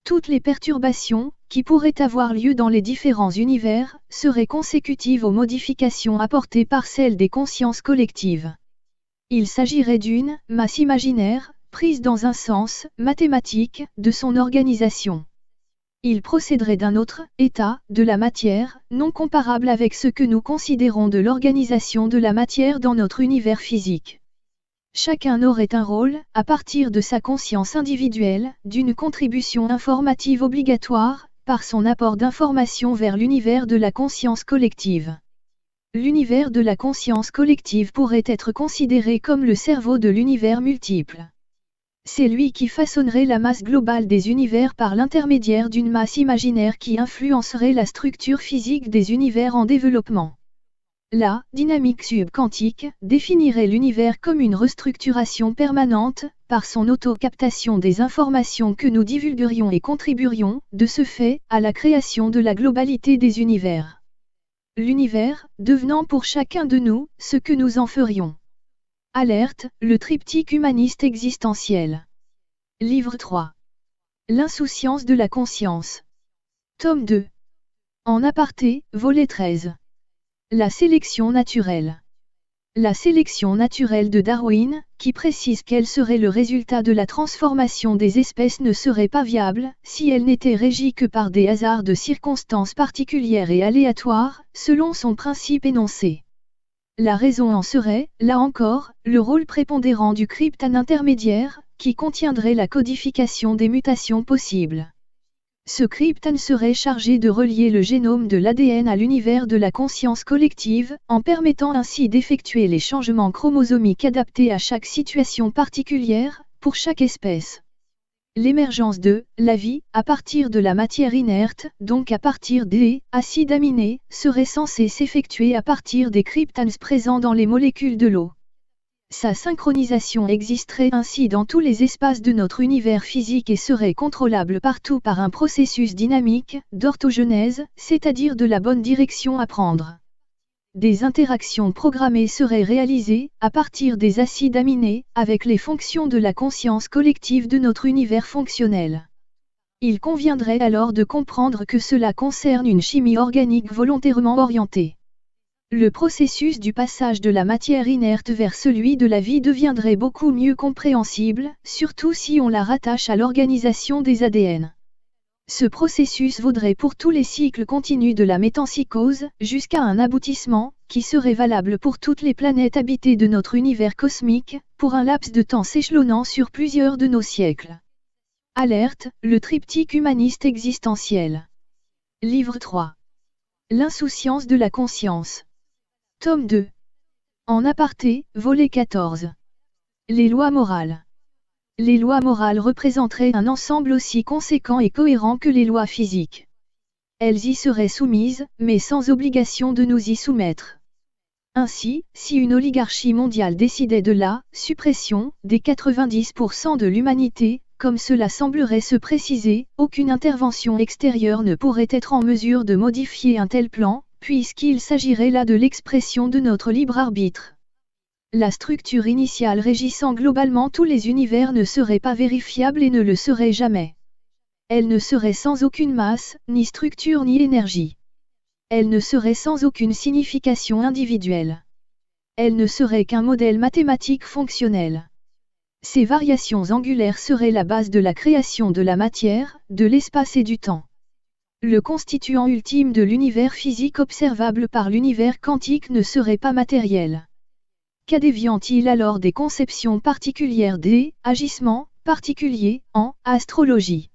Toutes les perturbations, qui pourraient avoir lieu dans les différents univers, seraient consécutives aux modifications apportées par celles des consciences collectives. Il s'agirait d'une masse imaginaire, prise dans un sens mathématique, de son organisation. Il procéderait d'un autre état de la matière, non comparable avec ce que nous considérons de l'organisation de la matière dans notre univers physique. Chacun aurait un rôle, à partir de sa conscience individuelle, d'une contribution informative obligatoire, par son apport d'informations vers l'univers de la conscience collective. L'univers de la conscience collective pourrait être considéré comme le cerveau de l'univers multiple. C'est lui qui façonnerait la masse globale des univers par l'intermédiaire d'une masse imaginaire qui influencerait la structure physique des univers en développement. La dynamique subquantique définirait l'univers comme une restructuration permanente, par son auto-captation des informations que nous divulguerions et contribuerions, de ce fait, à la création de la globalité des univers. L'univers, devenant pour chacun de nous, ce que nous en ferions. Alerte, le triptyque humaniste existentiel. Livre 3. L'insouciance de la conscience. Tome 2. En aparté, volet 13. La sélection naturelle. La sélection naturelle de Darwin, qui précise quel serait le résultat de la transformation des espèces, ne serait pas viable, si elle n'était régie que par des hasards de circonstances particulières et aléatoires, selon son principe énoncé. La raison en serait, là encore, le rôle prépondérant du kryptone intermédiaire, qui contiendrait la codification des mutations possibles. Ce cryptane serait chargé de relier le génome de l'ADN à l'univers de la conscience collective, en permettant ainsi d'effectuer les changements chromosomiques adaptés à chaque situation particulière, pour chaque espèce. L'émergence de la vie, à partir de la matière inerte, donc à partir des acides aminés, serait censée s'effectuer à partir des cryptanes présents dans les molécules de l'eau. Sa synchronisation existerait ainsi dans tous les espaces de notre univers physique et serait contrôlable partout par un processus dynamique, d'orthogenèse, c'est-à-dire de la bonne direction à prendre. Des interactions programmées seraient réalisées, à partir des acides aminés, avec les fonctions de la conscience collective de notre univers fonctionnel. Il conviendrait alors de comprendre que cela concerne une chimie organique volontairement orientée. Le processus du passage de la matière inerte vers celui de la vie deviendrait beaucoup mieux compréhensible, surtout si on la rattache à l'organisation des ADN. Ce processus vaudrait pour tous les cycles continus de la métempsychose, jusqu'à un aboutissement, qui serait valable pour toutes les planètes habitées de notre univers cosmique, pour un laps de temps s'échelonnant sur plusieurs de nos siècles. Alerte, le triptyque humaniste existentiel. Livre 3. L'insouciance de la conscience. Tome 2. En aparté, volet 14. Les lois morales. Les lois morales représenteraient un ensemble aussi conséquent et cohérent que les lois physiques. Elles y seraient soumises, mais sans obligation de nous y soumettre. Ainsi, si une oligarchie mondiale décidait de la suppression des 90% de l'humanité, comme cela semblerait se préciser, aucune intervention extérieure ne pourrait être en mesure de modifier un tel plan, puisqu'il s'agirait là de l'expression de notre libre arbitre. La structure initiale régissant globalement tous les univers ne serait pas vérifiable et ne le serait jamais. Elle ne serait sans aucune masse, ni structure ni énergie. Elle ne serait sans aucune signification individuelle. Elle ne serait qu'un modèle mathématique fonctionnel. Ces variations angulaires seraient la base de la création de la matière, de l'espace et du temps. Le constituant ultime de l'univers physique observable par l'univers quantique ne serait pas matériel. Qu'adévient-il alors des conceptions particulières des agissements particuliers en astrologie?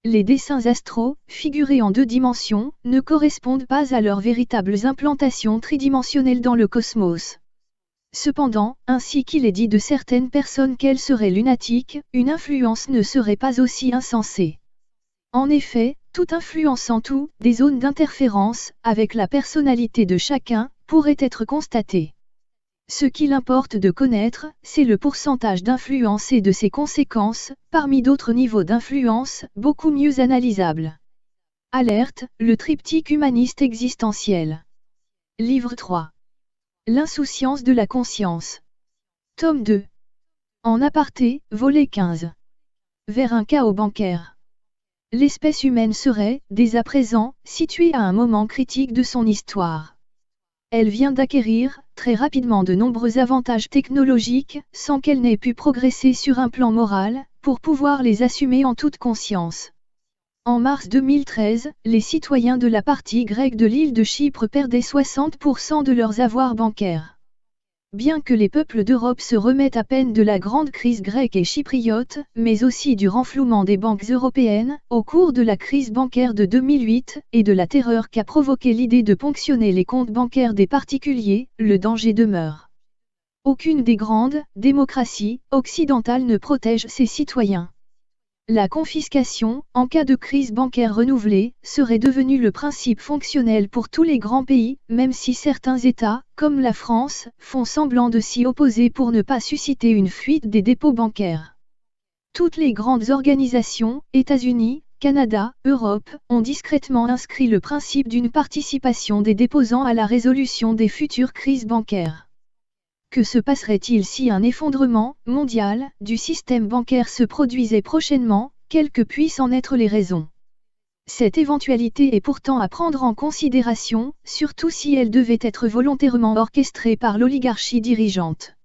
Les dessins astraux, figurés en 2 dimensions, ne correspondent pas à leurs véritables implantations tridimensionnelles dans le cosmos. Cependant, ainsi qu'il est dit de certaines personnes qu'elles seraient lunatiques, une influence ne serait pas aussi insensée. En effet, toute influence en tout, des zones d'interférence, avec la personnalité de chacun, pourrait être constatée. Ce qu'il importe de connaître, c'est le pourcentage d'influence et de ses conséquences, parmi d'autres niveaux d'influence, beaucoup mieux analysables. Alerte, le triptyque humaniste existentiel. Livre 3. L'insouciance de la conscience. Tome 2. En aparté, volet 15. Vers un chaos bancaire. L'espèce humaine serait, dès à présent, située à un moment critique de son histoire. Elle vient d'acquérir, très rapidement de nombreux avantages technologiques, sans qu'elle n'ait pu progresser sur un plan moral, pour pouvoir les assumer en toute conscience. En mars 2013, les citoyens de la partie grecque de l'île de Chypre perdaient 60% de leurs avoirs bancaires. Bien que les peuples d'Europe se remettent à peine de la grande crise grecque et chypriote, mais aussi du renflouement des banques européennes, au cours de la crise bancaire de 2008, et de la terreur qu'a provoqué l'idée de ponctionner les comptes bancaires des particuliers, le danger demeure. Aucune des grandes démocraties occidentales ne protège ses citoyens. La confiscation, en cas de crise bancaire renouvelée, serait devenue le principe fonctionnel pour tous les grands pays, même si certains États, comme la France, font semblant de s'y opposer pour ne pas susciter une fuite des dépôts bancaires. Toutes les grandes organisations, États-Unis, Canada, Europe, ont discrètement inscrit le principe d'une participation des déposants à la résolution des futures crises bancaires. Que se passerait-il si un effondrement mondial du système bancaire se produisait prochainement, quelles que puissent en être les raisons? Cette éventualité est pourtant à prendre en considération, surtout si elle devait être volontairement orchestrée par l'oligarchie dirigeante.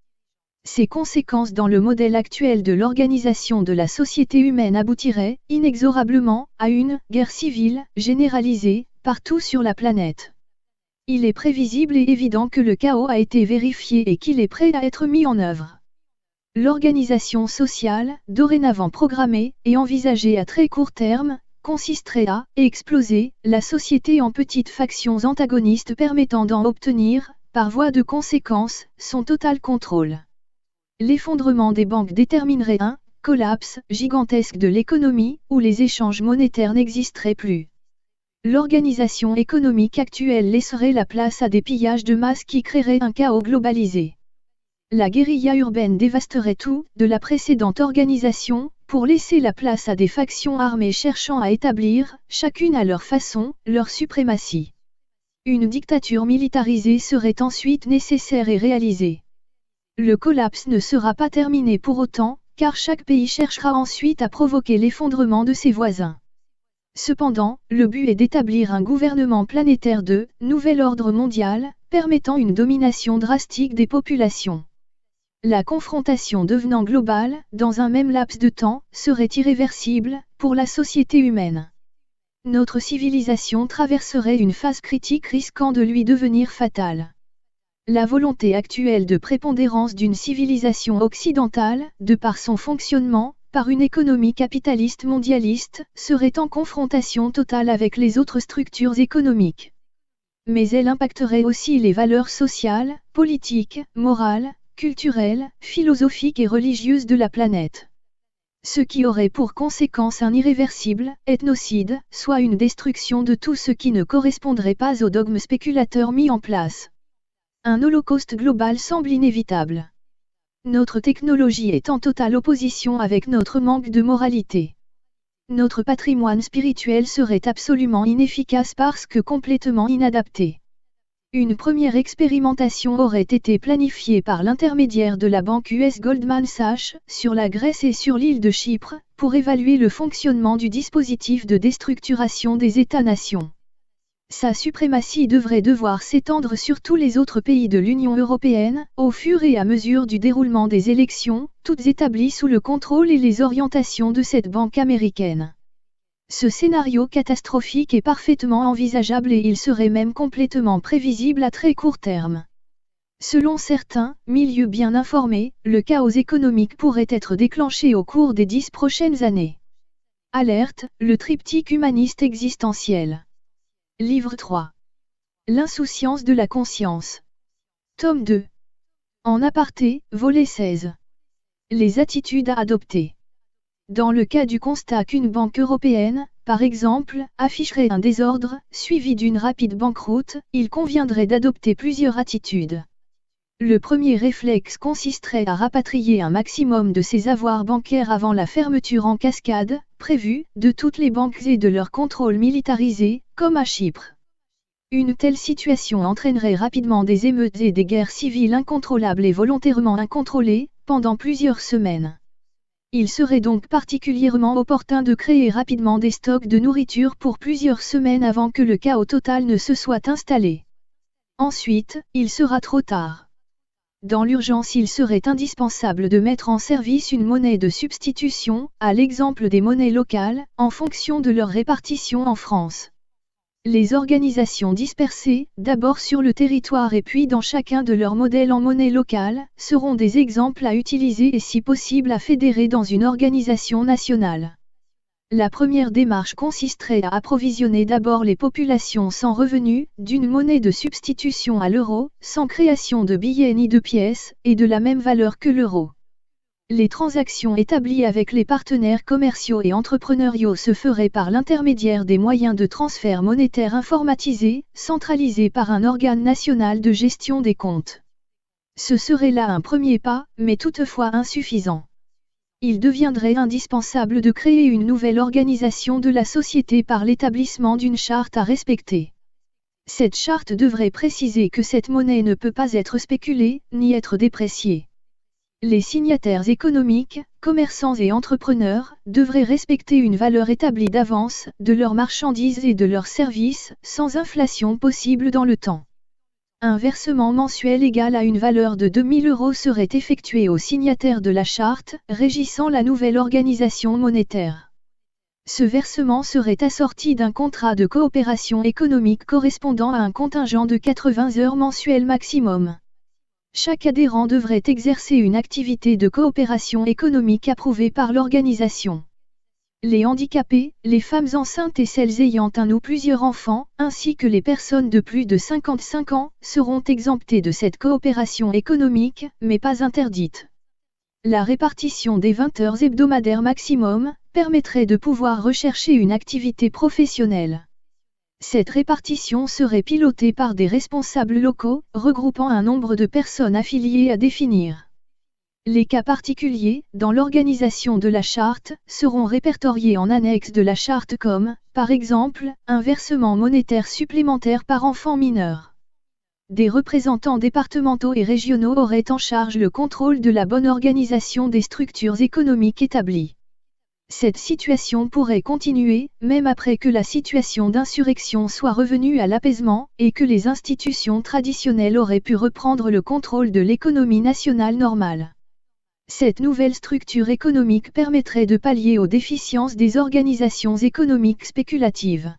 Ses conséquences dans le modèle actuel de l'organisation de la société humaine aboutiraient, inexorablement, à une guerre civile généralisée, partout sur la planète. Il est prévisible et évident que le chaos a été vérifié et qu'il est prêt à être mis en œuvre. L'organisation sociale, dorénavant programmée et envisagée à très court terme, consisterait à exploser la société en petites factions antagonistes permettant d'en obtenir, par voie de conséquence, son total contrôle. L'effondrement des banques déterminerait un collapse gigantesque de l'économie, où les échanges monétaires n'existeraient plus. L'organisation économique actuelle laisserait la place à des pillages de masse qui créeraient un chaos globalisé. La guérilla urbaine dévasterait tout de la précédente organisation, pour laisser la place à des factions armées cherchant à établir, chacune à leur façon, leur suprématie. Une dictature militarisée serait ensuite nécessaire et réalisée. Le collapse ne sera pas terminé pour autant, car chaque pays cherchera ensuite à provoquer l'effondrement de ses voisins. Cependant, le but est d'établir un gouvernement planétaire de nouvel ordre mondial, permettant une domination drastique des populations. La confrontation devenant globale, dans un même laps de temps, serait irréversible, pour la société humaine. Notre civilisation traverserait une phase critique risquant de lui devenir fatale. La volonté actuelle de prépondérance d'une civilisation occidentale, de par son fonctionnement, par une économie capitaliste mondialiste, serait en confrontation totale avec les autres structures économiques. Mais elle impacterait aussi les valeurs sociales, politiques, morales, culturelles, philosophiques et religieuses de la planète. Ce qui aurait pour conséquence un irréversible ethnocide, soit une destruction de tout ce qui ne correspondrait pas aux dogmes spéculateurs mis en place. Un holocauste global semble inévitable. Notre technologie est en totale opposition avec notre manque de moralité. Notre patrimoine spirituel serait absolument inefficace parce que complètement inadapté. Une première expérimentation aurait été planifiée par l'intermédiaire de la banque US Goldman Sachs, sur la Grèce et sur l'île de Chypre, pour évaluer le fonctionnement du dispositif de déstructuration des États-nations. Sa suprématie devrait devoir s'étendre sur tous les autres pays de l'Union européenne, au fur et à mesure du déroulement des élections, toutes établies sous le contrôle et les orientations de cette banque américaine. Ce scénario catastrophique est parfaitement envisageable et il serait même complètement prévisible à très court terme. Selon certains milieux bien informés, le chaos économique pourrait être déclenché au cours des 10 prochaines années. Alerte, le triptyque humaniste existentiel. Livre 3. L'insouciance de la conscience. Tome 2. En aparté, volet 16. Les attitudes à adopter. Dans le cas du constat qu'une banque européenne, par exemple, afficherait un désordre, suivi d'une rapide banqueroute, il conviendrait d'adopter plusieurs attitudes. Le premier réflexe consisterait à rapatrier un maximum de ses avoirs bancaires avant la fermeture en cascade, prévue, de toutes les banques et de leur contrôle militarisé, comme à Chypre. Une telle situation entraînerait rapidement des émeutes et des guerres civiles incontrôlables et volontairement incontrôlées, pendant plusieurs semaines. Il serait donc particulièrement opportun de créer rapidement des stocks de nourriture pour plusieurs semaines avant que le chaos total ne se soit installé. Ensuite, il sera trop tard. Dans l'urgence, il serait indispensable de mettre en service une monnaie de substitution, à l'exemple des monnaies locales, en fonction de leur répartition en France. Les organisations dispersées, d'abord sur le territoire et puis dans chacun de leurs modèles en monnaie locale, seront des exemples à utiliser et si possible à fédérer dans une organisation nationale. La première démarche consisterait à approvisionner d'abord les populations sans revenus, d'une monnaie de substitution à l'euro, sans création de billets ni de pièces, et de la même valeur que l'euro. Les transactions établies avec les partenaires commerciaux et entrepreneuriaux se feraient par l'intermédiaire des moyens de transfert monétaire informatisés, centralisés par un organe national de gestion des comptes. Ce serait là un premier pas, mais toutefois insuffisant. Il deviendrait indispensable de créer une nouvelle organisation de la société par l'établissement d'une charte à respecter. Cette charte devrait préciser que cette monnaie ne peut pas être spéculée, ni être dépréciée. Les signataires économiques, commerçants et entrepreneurs, devraient respecter une valeur établie d'avance, de leurs marchandises et de leurs services, sans inflation possible dans le temps. Un versement mensuel égal à une valeur de 2000 € serait effectué aux signataires de la charte, régissant la nouvelle organisation monétaire. Ce versement serait assorti d'un contrat de coopération économique correspondant à un contingent de 80 heures mensuelles maximum. Chaque adhérent devrait exercer une activité de coopération économique approuvée par l'organisation. Les handicapés, les femmes enceintes et celles ayant un ou plusieurs enfants, ainsi que les personnes de plus de 55 ans, seront exemptées de cette coopération économique, mais pas interdite. La répartition des 20 heures hebdomadaires maximum permettrait de pouvoir rechercher une activité professionnelle. Cette répartition serait pilotée par des responsables locaux, regroupant un nombre de personnes affiliées à définir. Les cas particuliers, dans l'organisation de la charte, seront répertoriés en annexe de la charte comme, par exemple, un versement monétaire supplémentaire par enfant mineur. Des représentants départementaux et régionaux auraient en charge le contrôle de la bonne organisation des structures économiques établies. Cette situation pourrait continuer, même après que la situation d'insurrection soit revenue à l'apaisement, et que les institutions traditionnelles auraient pu reprendre le contrôle de l'économie nationale normale. Cette nouvelle structure économique permettrait de pallier aux déficiences des organisations économiques spéculatives.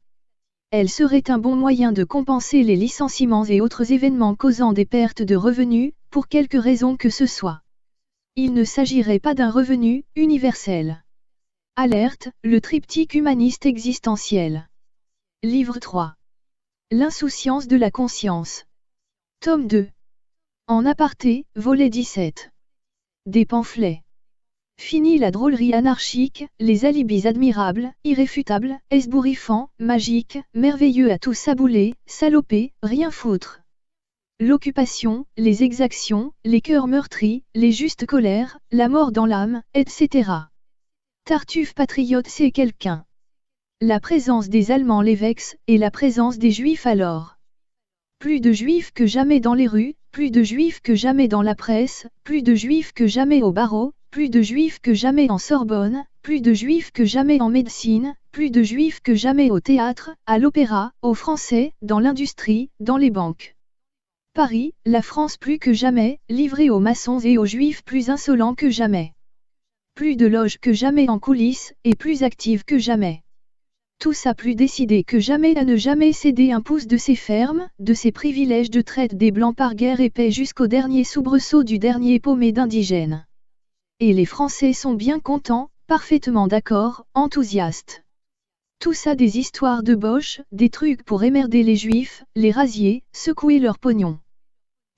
Elle serait un bon moyen de compenser les licenciements et autres événements causant des pertes de revenus, pour quelque raison que ce soit. Il ne s'agirait pas d'un revenu universel. Alerte, le triptyque humaniste existentiel. Livre 3. L'insouciance de la conscience. Tome 2. En aparté, volet 17. Des pamphlets. Fini la drôlerie anarchique, les alibis admirables, irréfutables, esbouriffants, magiques, merveilleux à tout sabouler, saloper, rien foutre. L'occupation, les exactions, les cœurs meurtris, les justes colères, la mort dans l'âme, etc. Tartuffe patriote c'est quelqu'un. La présence des Allemands les vexe, et la présence des Juifs alors. Plus de Juifs que jamais dans les rues, plus de Juifs que jamais dans la presse, plus de Juifs que jamais au barreau, plus de Juifs que jamais en Sorbonne, plus de Juifs que jamais en médecine, plus de Juifs que jamais au théâtre, à l'opéra, aux Français, dans l'industrie, dans les banques. Paris, la France plus que jamais, livrée aux maçons et aux Juifs plus insolents que jamais. Plus de loges que jamais en coulisses, et plus actives que jamais. Tout ça plus décidé que jamais à ne jamais céder un pouce de ses fermes, de ses privilèges de traite des blancs par guerre épais jusqu'au dernier soubresaut du dernier paumé d'indigène. Et les Français sont bien contents, parfaitement d'accord, enthousiastes. Tout ça des histoires de Boche, des trucs pour émerder les Juifs, les rasier, secouer leur pognon.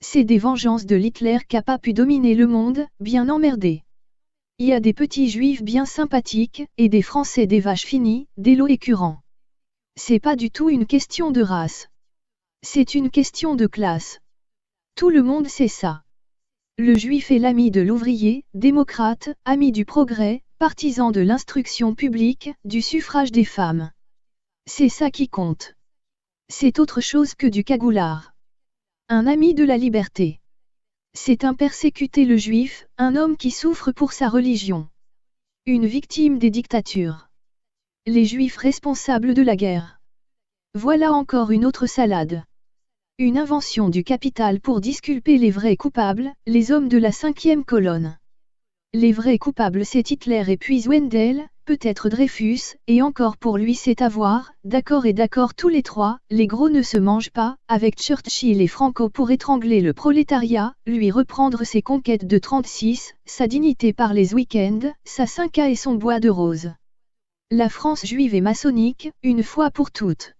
C'est des vengeances de l'Hitler qu'a pas pu dominer le monde, bien emmerdé. Il y a des petits Juifs bien sympathiques, et des Français des vaches finies, des lots écurants. C'est pas du tout une question de race. C'est une question de classe. Tout le monde sait ça. Le Juif est l'ami de l'ouvrier, démocrate, ami du progrès, partisan de l'instruction publique, du suffrage des femmes. C'est ça qui compte. C'est autre chose que du cagoulard. Un ami de la liberté. C'est un persécuté le Juif, un homme qui souffre pour sa religion. Une victime des dictatures. Les Juifs responsables de la guerre. Voilà encore une autre salade. Une invention du capital pour disculper les vrais coupables, les hommes de la 5e colonne. Les vrais coupables c'est Hitler et puis Wendel, peut-être Dreyfus, et encore pour lui c'est à voir, d'accord et d'accord tous les trois, les gros ne se mangent pas, avec Churchill et Franco pour étrangler le prolétariat, lui reprendre ses conquêtes de 36, sa dignité par les week-ends, sa 5A et son bois de rose. La France juive et maçonnique, une fois pour toutes.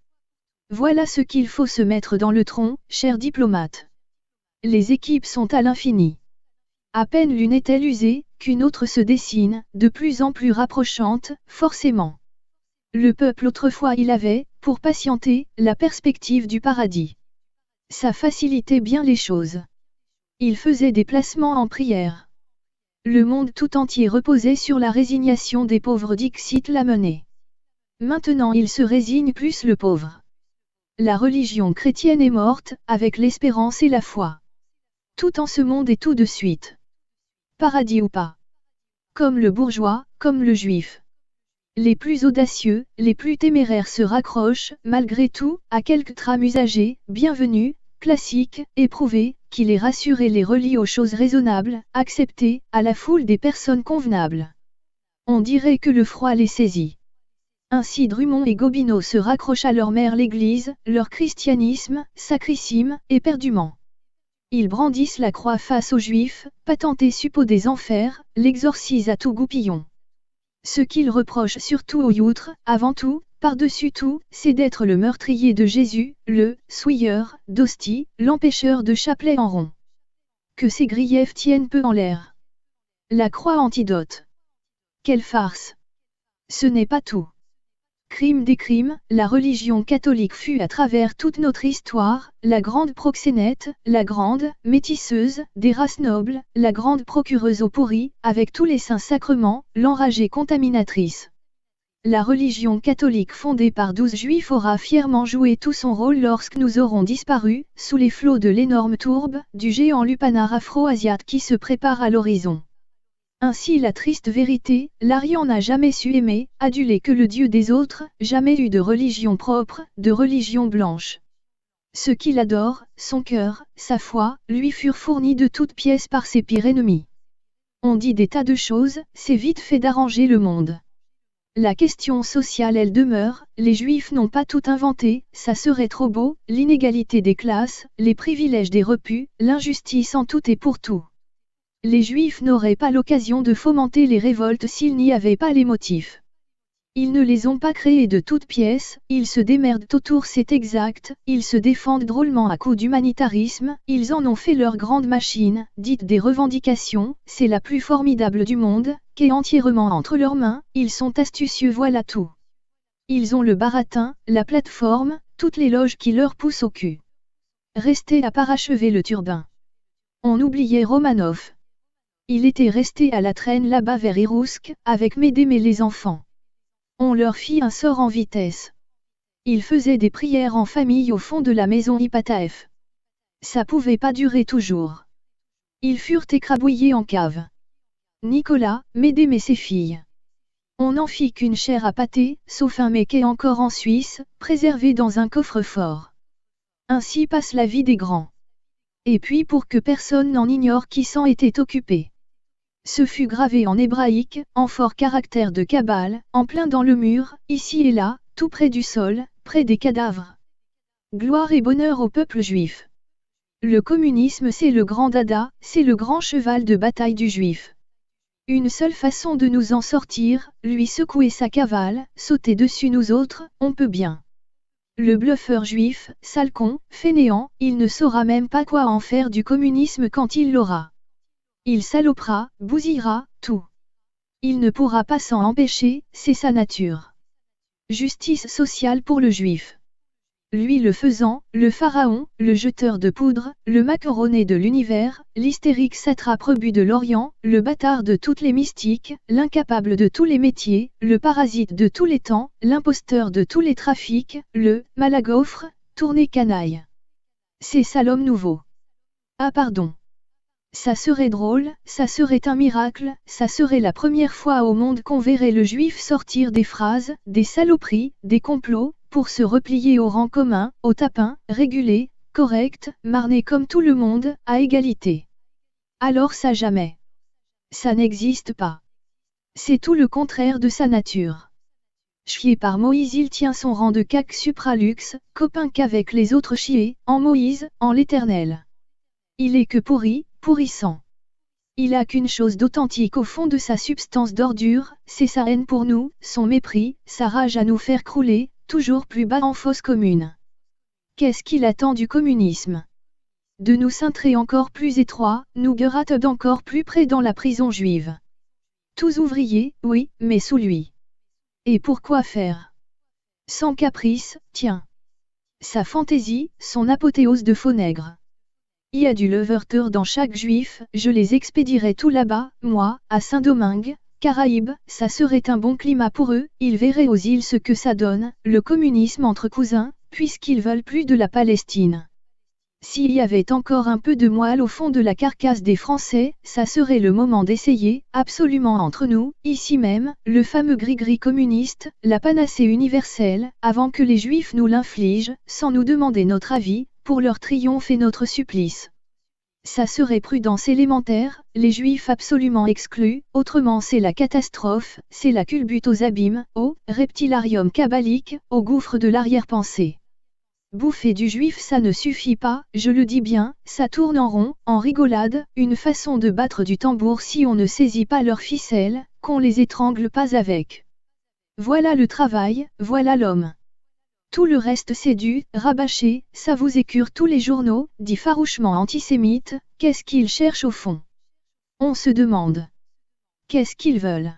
Voilà ce qu'il faut se mettre dans le tronc, chers diplomates. Les équipes sont à l'infini. À peine l'une est-elle usée, qu'une autre se dessine, de plus en plus rapprochante, forcément. Le peuple autrefois il avait, pour patienter, la perspective du paradis. Ça facilitait bien les choses. Il faisait des placements en prière. Le monde tout entier reposait sur la résignation des pauvres dixit Lamennais. Maintenant il se résigne plus le pauvre. La religion chrétienne est morte, avec l'espérance et la foi. Tout en ce monde et tout de suite. Paradis ou pas. Comme le bourgeois, comme le juif. Les plus audacieux, les plus téméraires se raccrochent, malgré tout, à quelques trames usagées, bienvenues, classiques, éprouvées, qui les rassurent et les relient aux choses raisonnables, acceptées, à la foule des personnes convenables. On dirait que le froid les saisit. Ainsi Drummond et Gobineau se raccrochent à leur mère l'Église, leur christianisme, sacrissime, éperdument. Ils brandissent la croix face aux Juifs, patentés suppôts des enfers, l'exorcisent à tout goupillon. Ce qu'il reproche surtout aux youtres, avant tout, par-dessus tout, c'est d'être le meurtrier de Jésus, le souilleur d'hostie, l'empêcheur de chapelet en rond. Que ces griefs tiennent peu en l'air. La croix antidote. Quelle farce! Ce n'est pas tout. Crime des crimes, la religion catholique fut à travers toute notre histoire, la grande proxénète, la grande métisseuse des races nobles, la grande procureuse aux pourris, avec tous les saints sacrements, l'enragée contaminatrice. La religion catholique fondée par 12 juifs aura fièrement joué tout son rôle lorsque nous aurons disparu, sous les flots de l'énorme tourbe, du géant lupanar afro-asiate qui se prépare à l'horizon. Ainsi la triste vérité, l'Aryan n'a jamais su aimer, aduler que le Dieu des autres, jamais eu de religion propre, de religion blanche. Ce qu'il adore, son cœur, sa foi, lui furent fournis de toutes pièces par ses pires ennemis. On dit des tas de choses, c'est vite fait d'arranger le monde. La question sociale elle demeure, les Juifs n'ont pas tout inventé, ça serait trop beau, l'inégalité des classes, les privilèges des repus, l'injustice en tout et pour tout. Les Juifs n'auraient pas l'occasion de fomenter les révoltes s'ils n'y avaient pas les motifs. Ils ne les ont pas créés de toutes pièces, ils se démerdent autour, c'est exact, ils se défendent drôlement à coups d'humanitarisme, ils en ont fait leur grande machine, dite des revendications, c'est la plus formidable du monde, qu'est entièrement entre leurs mains, ils sont astucieux, voilà tout. Ils ont le baratin, la plateforme, toutes les loges qui leur poussent au cul. Restait à parachever le turbin. On oubliait Romanov. Il était resté à la traîne là-bas vers Irousk, avec Médème et les enfants. On leur fit un sort en vitesse. Ils faisaient des prières en famille au fond de la maison Ipataef. Ça pouvait pas durer toujours. Ils furent écrabouillés en cave. Nicolas, Médème et ses filles. On n'en fit qu'une chair à pâté, sauf un méquet encore en Suisse, préservé dans un coffre-fort. Ainsi passe la vie des grands. Et puis pour que personne n'en ignore qui s'en était occupé. Ce fut gravé en hébraïque, en fort caractère de cabale, en plein dans le mur, ici et là, tout près du sol, près des cadavres. Gloire et bonheur au peuple juif. Le communisme c'est le grand dada, c'est le grand cheval de bataille du juif. Une seule façon de nous en sortir, lui secouer sa cavale, sauter dessus nous autres, on peut bien. Le bluffeur juif, sale con, fainéant, il ne saura même pas quoi en faire du communisme quand il l'aura. Il salopera, bousillera, tout. Il ne pourra pas s'en empêcher, c'est sa nature. Justice sociale pour le juif. Lui le faisant, le pharaon, le jeteur de poudre, le macaroné de l'univers, l'hystérique satrape rebut de l'Orient, le bâtard de toutes les mystiques, l'incapable de tous les métiers, le parasite de tous les temps, l'imposteur de tous les trafics, le malagaufre, tourné canaille. C'est ça l'homme nouveau. Ah pardon. Ça serait drôle, ça serait un miracle, ça serait la première fois au monde qu'on verrait le juif sortir des phrases, des saloperies, des complots, pour se replier au rang commun, au tapin, régulé, correct, marné comme tout le monde, à égalité. Alors ça jamais. Ça n'existe pas. C'est tout le contraire de sa nature. Chié par Moïse, il tient son rang de cac supralux, copain qu'avec les autres chiés, en Moïse, en l'Éternel. Il est que pourri, pourrissant. Il a qu'une chose d'authentique au fond de sa substance d'ordure, c'est sa haine pour nous, son mépris, sa rage à nous faire crouler, toujours plus bas en fosse commune. Qu'est-ce qu'il attend du communisme? De nous cintrer encore plus étroits, nous gratter d'encore plus près dans la prison juive. Tous ouvriers, oui, mais sous lui. Et pourquoi faire? Sans caprice, tiens. Sa fantaisie, son apothéose de faux nègre. Il y a du leverteur dans chaque juif, je les expédierai tout là-bas, moi, à Saint-Domingue, Caraïbes, ça serait un bon climat pour eux, ils verraient aux îles ce que ça donne, le communisme entre cousins, puisqu'ils veulent plus de la Palestine. S'il y avait encore un peu de moelle au fond de la carcasse des Français, ça serait le moment d'essayer, absolument entre nous, ici même, le fameux gris-gris communiste, la panacée universelle, avant que les Juifs nous l'infligent, sans nous demander notre avis, pour leur triomphe et notre supplice. Ça serait prudence élémentaire, les Juifs absolument exclus, autrement c'est la catastrophe, c'est la culbute aux abîmes, au reptilarium kabbalique, au gouffre de l'arrière-pensée. Bouffer du juif ça ne suffit pas, je le dis bien, ça tourne en rond, en rigolade, une façon de battre du tambour si on ne saisit pas leur ficelle, qu'on les étrangle pas avec. Voilà le travail, voilà l'homme. Tout le reste c'est du rabâché, ça vous écure tous les journaux, dit farouchement antisémite, qu'est-ce qu'ils cherchent au fond? On se demande. Qu'est-ce qu'ils veulent?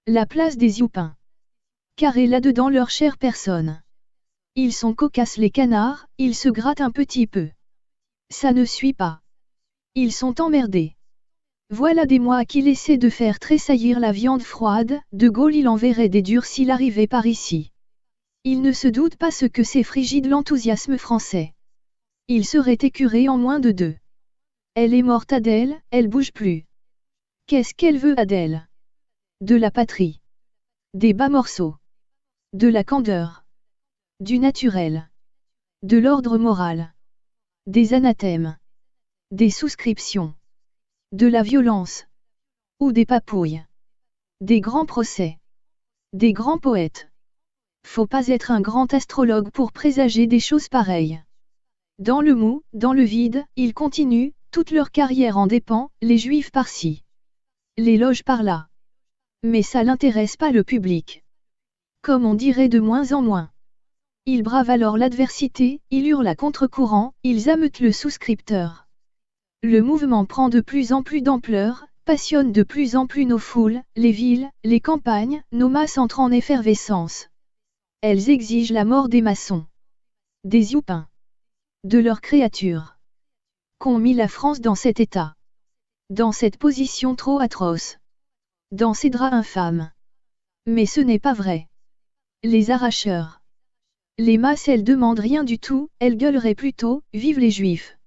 La place des youpins. Carré là-dedans leur chère personne. Ils sont cocasses les canards, ils se grattent un petit peu. Ça ne suit pas. Ils sont emmerdés. Voilà des mois qu'il essaie de faire tressaillir la viande froide, de Gaulle il enverrait des durs s'il arrivait par ici. Il ne se doute pas ce que c'est frigide l'enthousiasme français. Il serait écuré en moins de 2. Elle est morte Adèle, elle bouge plus. Qu'est-ce qu'elle veut Adèle? De la patrie. Des bas morceaux. De la candeur. Du naturel. De l'ordre moral. Des anathèmes. Des souscriptions. De la violence. Ou des papouilles. Des grands procès. Des grands poètes. Faut pas être un grand astrologue pour présager des choses pareilles. Dans le mou, dans le vide, ils continuent, toute leur carrière en dépend, les juifs par-ci. Les loges par-là. Mais ça n'intéresse pas le public. Comme on dirait de moins en moins. Ils bravent alors l'adversité, ils hurlent à contre-courant, ils ameutent le souscripteur. Le mouvement prend de plus en plus d'ampleur, passionne de plus en plus nos foules, les villes, les campagnes, nos masses entrent en effervescence. Elles exigent la mort des maçons. Des youpins. De leurs créatures. Qu'ont mis la France dans cet état. Dans cette position trop atroce. Dans ces draps infâmes. Mais ce n'est pas vrai. Les arracheurs. Les masses elles demandent rien du tout, elles gueuleraient plutôt, vive les juifs.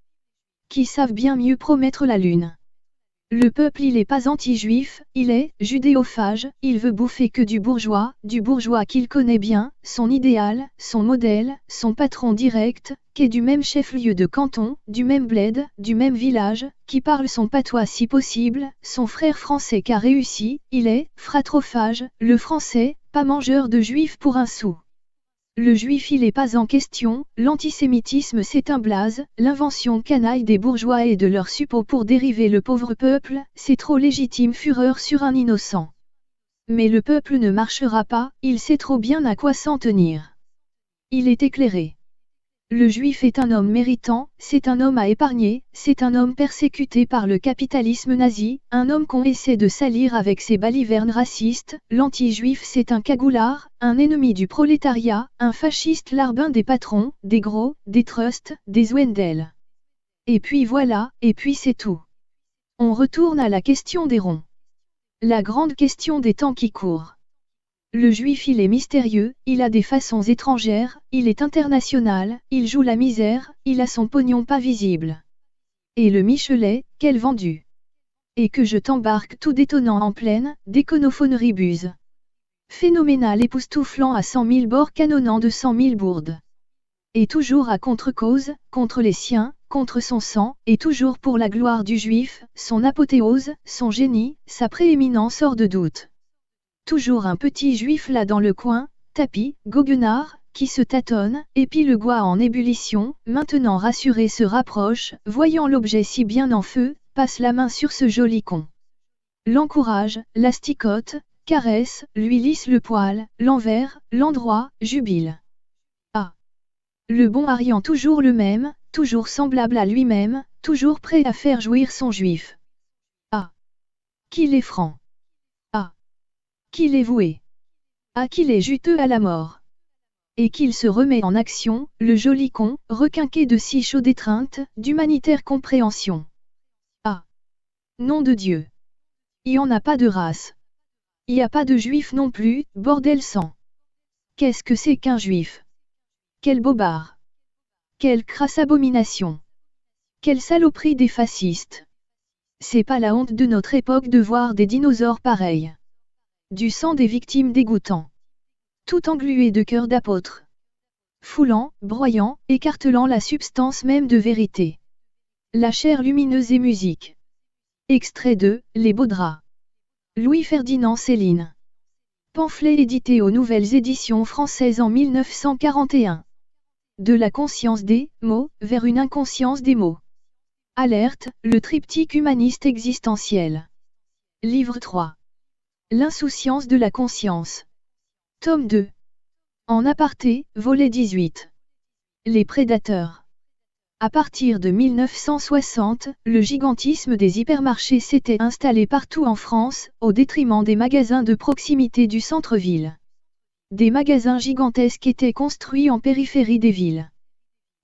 Qui savent bien mieux promettre la lune. Le peuple il est pas anti-juif, il est judéophage, il veut bouffer que du bourgeois qu'il connaît bien, son idéal, son modèle, son patron direct, qui est du même chef-lieu de canton, du même bled, du même village, qui parle son patois si possible, son frère français qu'a réussi, il est fratrophage, le français, pas mangeur de juifs pour un sou. Le juif il est pas en question, l'antisémitisme c'est un blaze, l'invention canaille des bourgeois et de leurs suppôts pour dériver le pauvre peuple, c'est trop légitime fureur sur un innocent. Mais le peuple ne marchera pas, il sait trop bien à quoi s'en tenir. Il est éclairé. Le juif est un homme méritant, c'est un homme à épargner, c'est un homme persécuté par le capitalisme nazi, un homme qu'on essaie de salir avec ses balivernes racistes, l'anti-juif c'est un cagoulard, un ennemi du prolétariat, un fasciste larbin des patrons, des gros, des trusts, des Wendel. Et puis voilà, et puis c'est tout. On retourne à la question des ronds. La grande question des temps qui courent. Le juif il est mystérieux, il a des façons étrangères, il est international, il joue la misère, il a son pognon pas visible. Et le Michelet, quel vendu! Et que je t'embarque tout détonnant en pleine, déconophonerie buse. Phénoménal époustouflant à 100 000 bords canonnant de 100 000 bourdes. Et toujours à contre-cause, contre les siens, contre son sang, et toujours pour la gloire du juif, son apothéose, son génie, sa prééminence hors de doute. Toujours un petit juif là dans le coin, tapis, goguenard, qui se tâtonne, épie le goût en ébullition, maintenant rassuré se rapproche, voyant l'objet si bien en feu, passe la main sur ce joli con. L'encourage, l'asticote, caresse, lui lisse le poil, l'envers, l'endroit, jubile. Ah! Le bon Arian toujours le même, toujours semblable à lui-même, toujours prêt à faire jouir son juif. Ah! Qu'il est franc! Qu'il est voué. À qu'il est juteux à la mort. Et qu'il se remet en action, le joli con, requinqué de si chaude étreinte, d'humanitaire compréhension. Ah! Nom de Dieu! Y en a pas de race. Y a pas de juif non plus, bordel sang. Qu'est-ce que c'est qu'un juif? Quel bobard! Quelle crasse abomination! Quelle saloperie des fascistes! C'est pas la honte de notre époque de voir des dinosaures pareils. Du sang des victimes dégoûtant. Tout englué de cœur d'apôtre. Foulant, broyant, écartelant la substance même de vérité. La chair lumineuse et musique. Extrait de Les Beaux Draps. Louis-Ferdinand Céline. Pamphlet édité aux Nouvelles Éditions Françaises en 1941. De la conscience des mots vers une inconscience des mots. Alerte, le triptyque humaniste existentiel. Livre 3. L'insouciance de la conscience. Tome 2. En aparté, volet 18. Les prédateurs. À partir de 1960, le gigantisme des hypermarchés s'était installé partout en France, au détriment des magasins de proximité du centre-ville. Des magasins gigantesques étaient construits en périphérie des villes.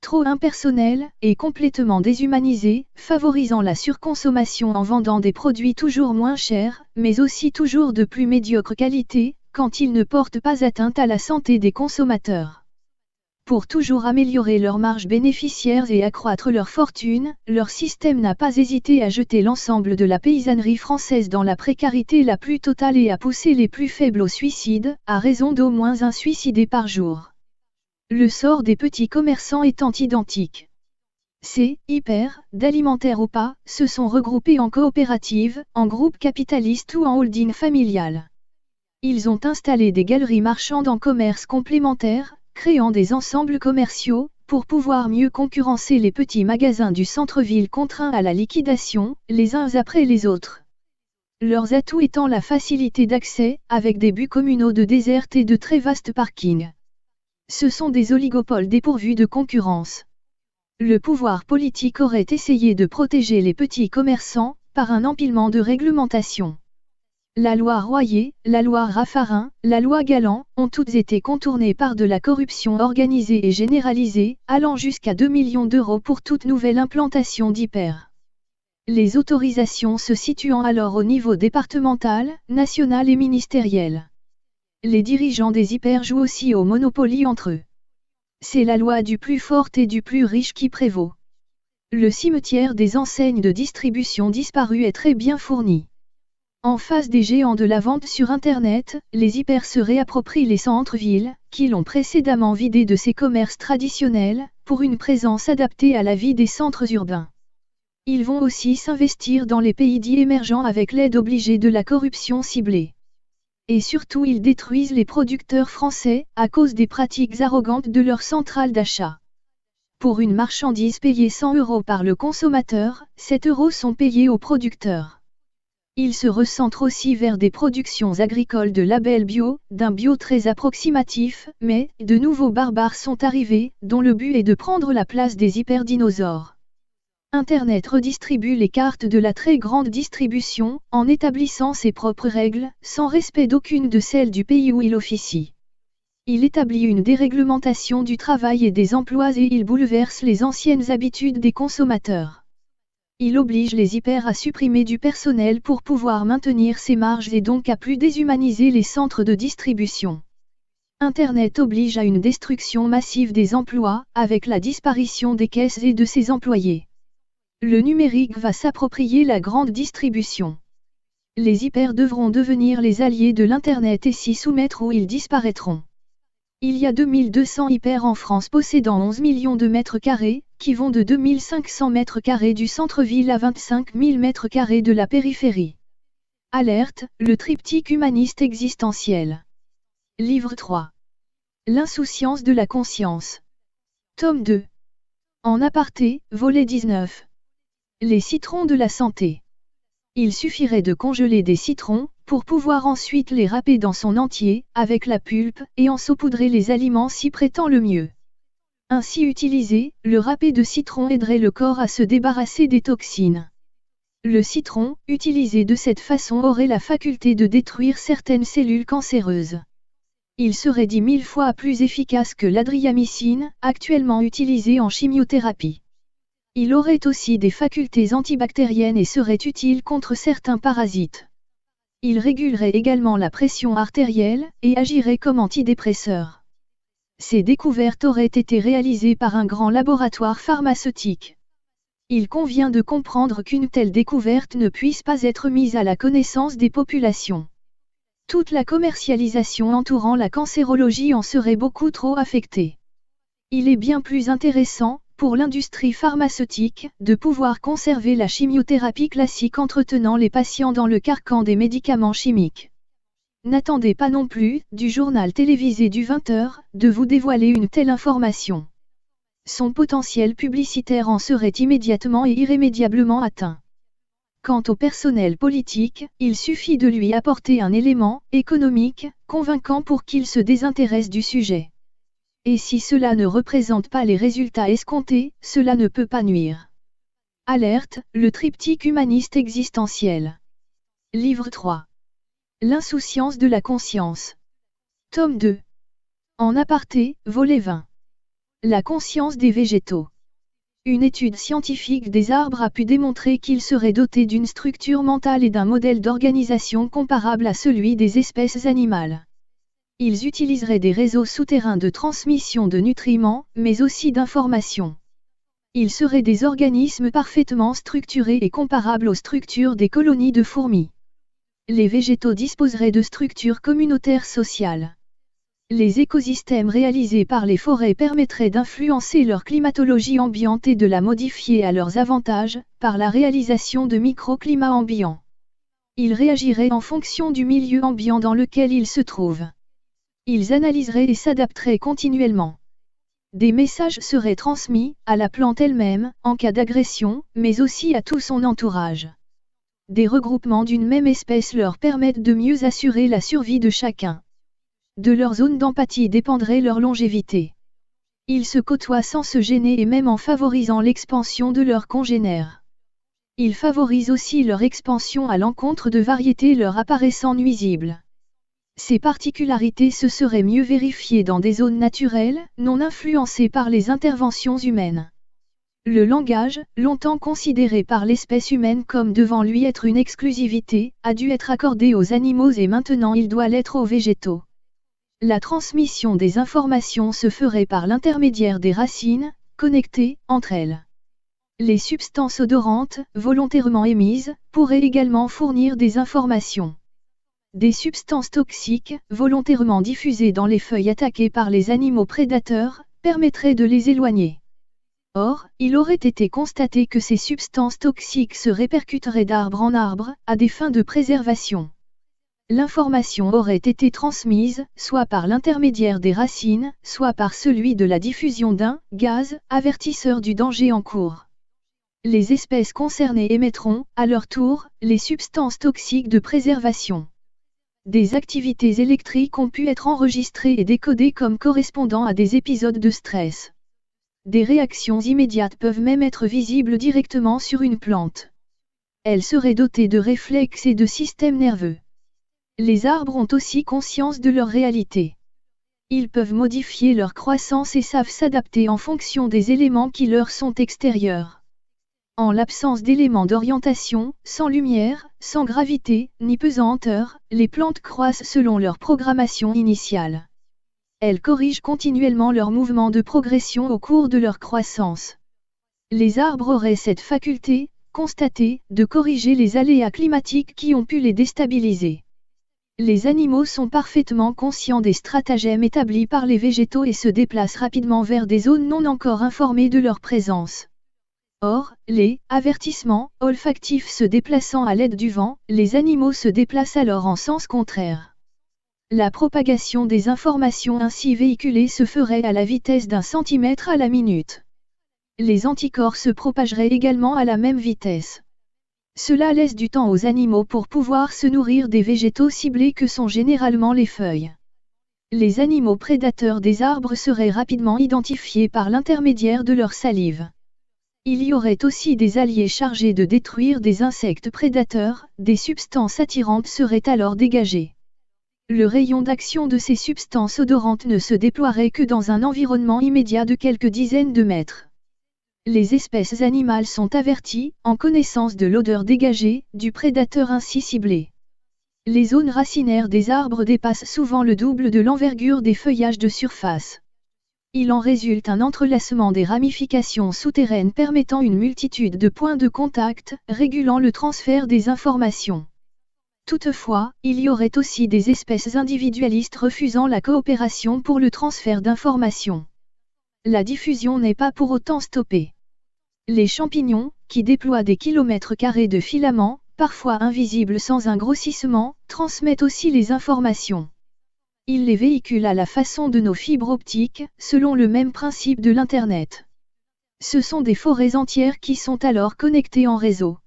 Trop impersonnels et complètement déshumanisés, favorisant la surconsommation en vendant des produits toujours moins chers, mais aussi toujours de plus médiocre qualité, quand ils ne portent pas atteinte à la santé des consommateurs. Pour toujours améliorer leurs marges bénéficiaires et accroître leur fortune, leur système n'a pas hésité à jeter l'ensemble de la paysannerie française dans la précarité la plus totale et à pousser les plus faibles au suicide, à raison d'au moins un suicidé par jour. Le sort des petits commerçants étant identique. Ces hyper, d'alimentaire ou pas, se sont regroupés en coopératives, en groupes capitalistes ou en holding familial. Ils ont installé des galeries marchandes en commerce complémentaire, créant des ensembles commerciaux, pour pouvoir mieux concurrencer les petits magasins du centre-ville contraints à la liquidation, les uns après les autres. Leurs atouts étant la facilité d'accès, avec des buts communaux de désert et de très vastes parkings. Ce sont des oligopoles dépourvus de concurrence. Le pouvoir politique aurait essayé de protéger les petits commerçants, par un empilement de réglementations. La loi Royer, la loi Raffarin, la loi Galland, ont toutes été contournées par de la corruption organisée et généralisée, allant jusqu'à 2 millions d'euros pour toute nouvelle implantation d'hyper. Les autorisations se situant alors au niveau départemental, national et ministériel. Les dirigeants des hyper jouent aussi au Monopoly entre eux. C'est la loi du plus fort et du plus riche qui prévaut. Le cimetière des enseignes de distribution disparues est très bien fourni. En face des géants de la vente sur Internet, les hyper se réapproprient les centres-villes, qui l'ont précédemment vidé de ses commerces traditionnels, pour une présence adaptée à la vie des centres urbains. Ils vont aussi s'investir dans les pays dits émergents avec l'aide obligée de la corruption ciblée. Et surtout ils détruisent les producteurs français, à cause des pratiques arrogantes de leurs centrales d'achat. Pour une marchandise payée 100 € par le consommateur, 7 € sont payés aux producteurs. Ils se recentrent aussi vers des productions agricoles de label bio, d'un bio très approximatif, mais de nouveaux barbares sont arrivés, dont le but est de prendre la place des hyperdinosaures. Internet redistribue les cartes de la très grande distribution, en établissant ses propres règles, sans respect d'aucune de celles du pays où il officie. Il établit une déréglementation du travail et des emplois et il bouleverse les anciennes habitudes des consommateurs. Il oblige les hyper à supprimer du personnel pour pouvoir maintenir ses marges et donc à plus déshumaniser les centres de distribution. Internet oblige à une destruction massive des emplois, avec la disparition des caisses et de ses employés. Le numérique va s'approprier la grande distribution. Les hyper devront devenir les alliés de l'Internet et s'y soumettre ou ils disparaîtront. Il y a 2200 hyper en France possédant 11 millions de mètres carrés, qui vont de 2500 mètres carrés du centre-ville à 25 000 mètres carrés de la périphérie. Alerte, le triptyque humaniste existentiel. Livre 3. L'insouciance de la conscience. Tome 2. En aparté, volet 19. Les citrons de la santé. Il suffirait de congeler des citrons, pour pouvoir ensuite les râper dans son entier, avec la pulpe, et en saupoudrer les aliments s'y prêtant le mieux. Ainsi utilisé, le râpé de citron aiderait le corps à se débarrasser des toxines. Le citron, utilisé de cette façon aurait la faculté de détruire certaines cellules cancéreuses. Il serait 10 000 fois plus efficace que l'adriamycine, actuellement utilisée en chimiothérapie. Il aurait aussi des facultés antibactériennes et serait utile contre certains parasites. Il régulerait également la pression artérielle, et agirait comme antidépresseur. Ces découvertes auraient été réalisées par un grand laboratoire pharmaceutique. Il convient de comprendre qu'une telle découverte ne puisse pas être mise à la connaissance des populations. Toute la commercialisation entourant la cancérologie en serait beaucoup trop affectée. Il est bien plus intéressant, pour l'industrie pharmaceutique, de pouvoir conserver la chimiothérapie classique entretenant les patients dans le carcan des médicaments chimiques. N'attendez pas non plus, du journal télévisé du 20h, de vous dévoiler une telle information. Son potentiel publicitaire en serait immédiatement et irrémédiablement atteint. Quant au personnel politique, il suffit de lui apporter un élément économique convaincant pour qu'il se désintéresse du sujet. Et si cela ne représente pas les résultats escomptés, cela ne peut pas nuire. Alerte, le triptyque humaniste existentiel. Livre 3. L'insouciance de la conscience. Tome 2. En aparté, volet 20. La conscience des végétaux. Une étude scientifique des arbres a pu démontrer qu'ils seraient dotés d'une structure mentale et d'un modèle d'organisation comparable à celui des espèces animales. Ils utiliseraient des réseaux souterrains de transmission de nutriments, mais aussi d'informations. Ils seraient des organismes parfaitement structurés et comparables aux structures des colonies de fourmis. Les végétaux disposeraient de structures communautaires sociales. Les écosystèmes réalisés par les forêts permettraient d'influencer leur climatologie ambiante et de la modifier à leurs avantages, par la réalisation de microclimats ambiants. Ils réagiraient en fonction du milieu ambiant dans lequel ils se trouvent. Ils analyseraient et s'adapteraient continuellement. Des messages seraient transmis, à la plante elle-même, en cas d'agression, mais aussi à tout son entourage. Des regroupements d'une même espèce leur permettent de mieux assurer la survie de chacun. De leur zone d'empathie dépendrait leur longévité. Ils se côtoient sans se gêner et même en favorisant l'expansion de leurs congénères. Ils favorisent aussi leur expansion à l'encontre de variétés leur apparaissant nuisibles. Ces particularités se seraient mieux vérifiées dans des zones naturelles, non influencées par les interventions humaines. Le langage, longtemps considéré par l'espèce humaine comme devant lui être une exclusivité, a dû être accordé aux animaux et maintenant il doit l'être aux végétaux. La transmission des informations se ferait par l'intermédiaire des racines, connectées entre elles. Les substances odorantes, volontairement émises, pourraient également fournir des informations. Des substances toxiques, volontairement diffusées dans les feuilles attaquées par les animaux prédateurs, permettraient de les éloigner. Or, il aurait été constaté que ces substances toxiques se répercuteraient d'arbre en arbre, à des fins de préservation. L'information aurait été transmise, soit par l'intermédiaire des racines, soit par celui de la diffusion d'un gaz avertisseur du danger en cours. Les espèces concernées émettront, à leur tour, les substances toxiques de préservation. Des activités électriques ont pu être enregistrées et décodées comme correspondant à des épisodes de stress. Des réactions immédiates peuvent même être visibles directement sur une plante. Elles seraient dotées de réflexes et de systèmes nerveux. Les arbres ont aussi conscience de leur réalité. Ils peuvent modifier leur croissance et savent s'adapter en fonction des éléments qui leur sont extérieurs. En l'absence d'éléments d'orientation, sans lumière, sans gravité, ni pesanteur, les plantes croissent selon leur programmation initiale. Elles corrigent continuellement leurs mouvements de progression au cours de leur croissance. Les arbres auraient cette faculté, constatée, de corriger les aléas climatiques qui ont pu les déstabiliser. Les animaux sont parfaitement conscients des stratagèmes établis par les végétaux et se déplacent rapidement vers des zones non encore informées de leur présence. Or, les avertissements olfactifs se déplaçant à l'aide du vent, les animaux se déplacent alors en sens contraire. La propagation des informations ainsi véhiculées se ferait à la vitesse d'1 centimètre à la minute. Les anticorps se propageraient également à la même vitesse. Cela laisse du temps aux animaux pour pouvoir se nourrir des végétaux ciblés que sont généralement les feuilles. Les animaux prédateurs des arbres seraient rapidement identifiés par l'intermédiaire de leur salive. Il y aurait aussi des alliés chargés de détruire des insectes prédateurs, des substances attirantes seraient alors dégagées. Le rayon d'action de ces substances odorantes ne se déploierait que dans un environnement immédiat de quelques dizaines de mètres. Les espèces animales sont averties, en connaissance de l'odeur dégagée, du prédateur ainsi ciblé. Les zones racinaires des arbres dépassent souvent le double de l'envergure des feuillages de surface. Il en résulte un entrelacement des ramifications souterraines permettant une multitude de points de contact, régulant le transfert des informations. Toutefois, il y aurait aussi des espèces individualistes refusant la coopération pour le transfert d'informations. La diffusion n'est pas pour autant stoppée. Les champignons, qui déploient des kilomètres carrés de filaments, parfois invisibles sans un grossissement, transmettent aussi les informations. Ils les véhiculent à la façon de nos fibres optiques, selon le même principe de l'Internet. Ce sont des forêts entières qui sont alors connectées en réseau.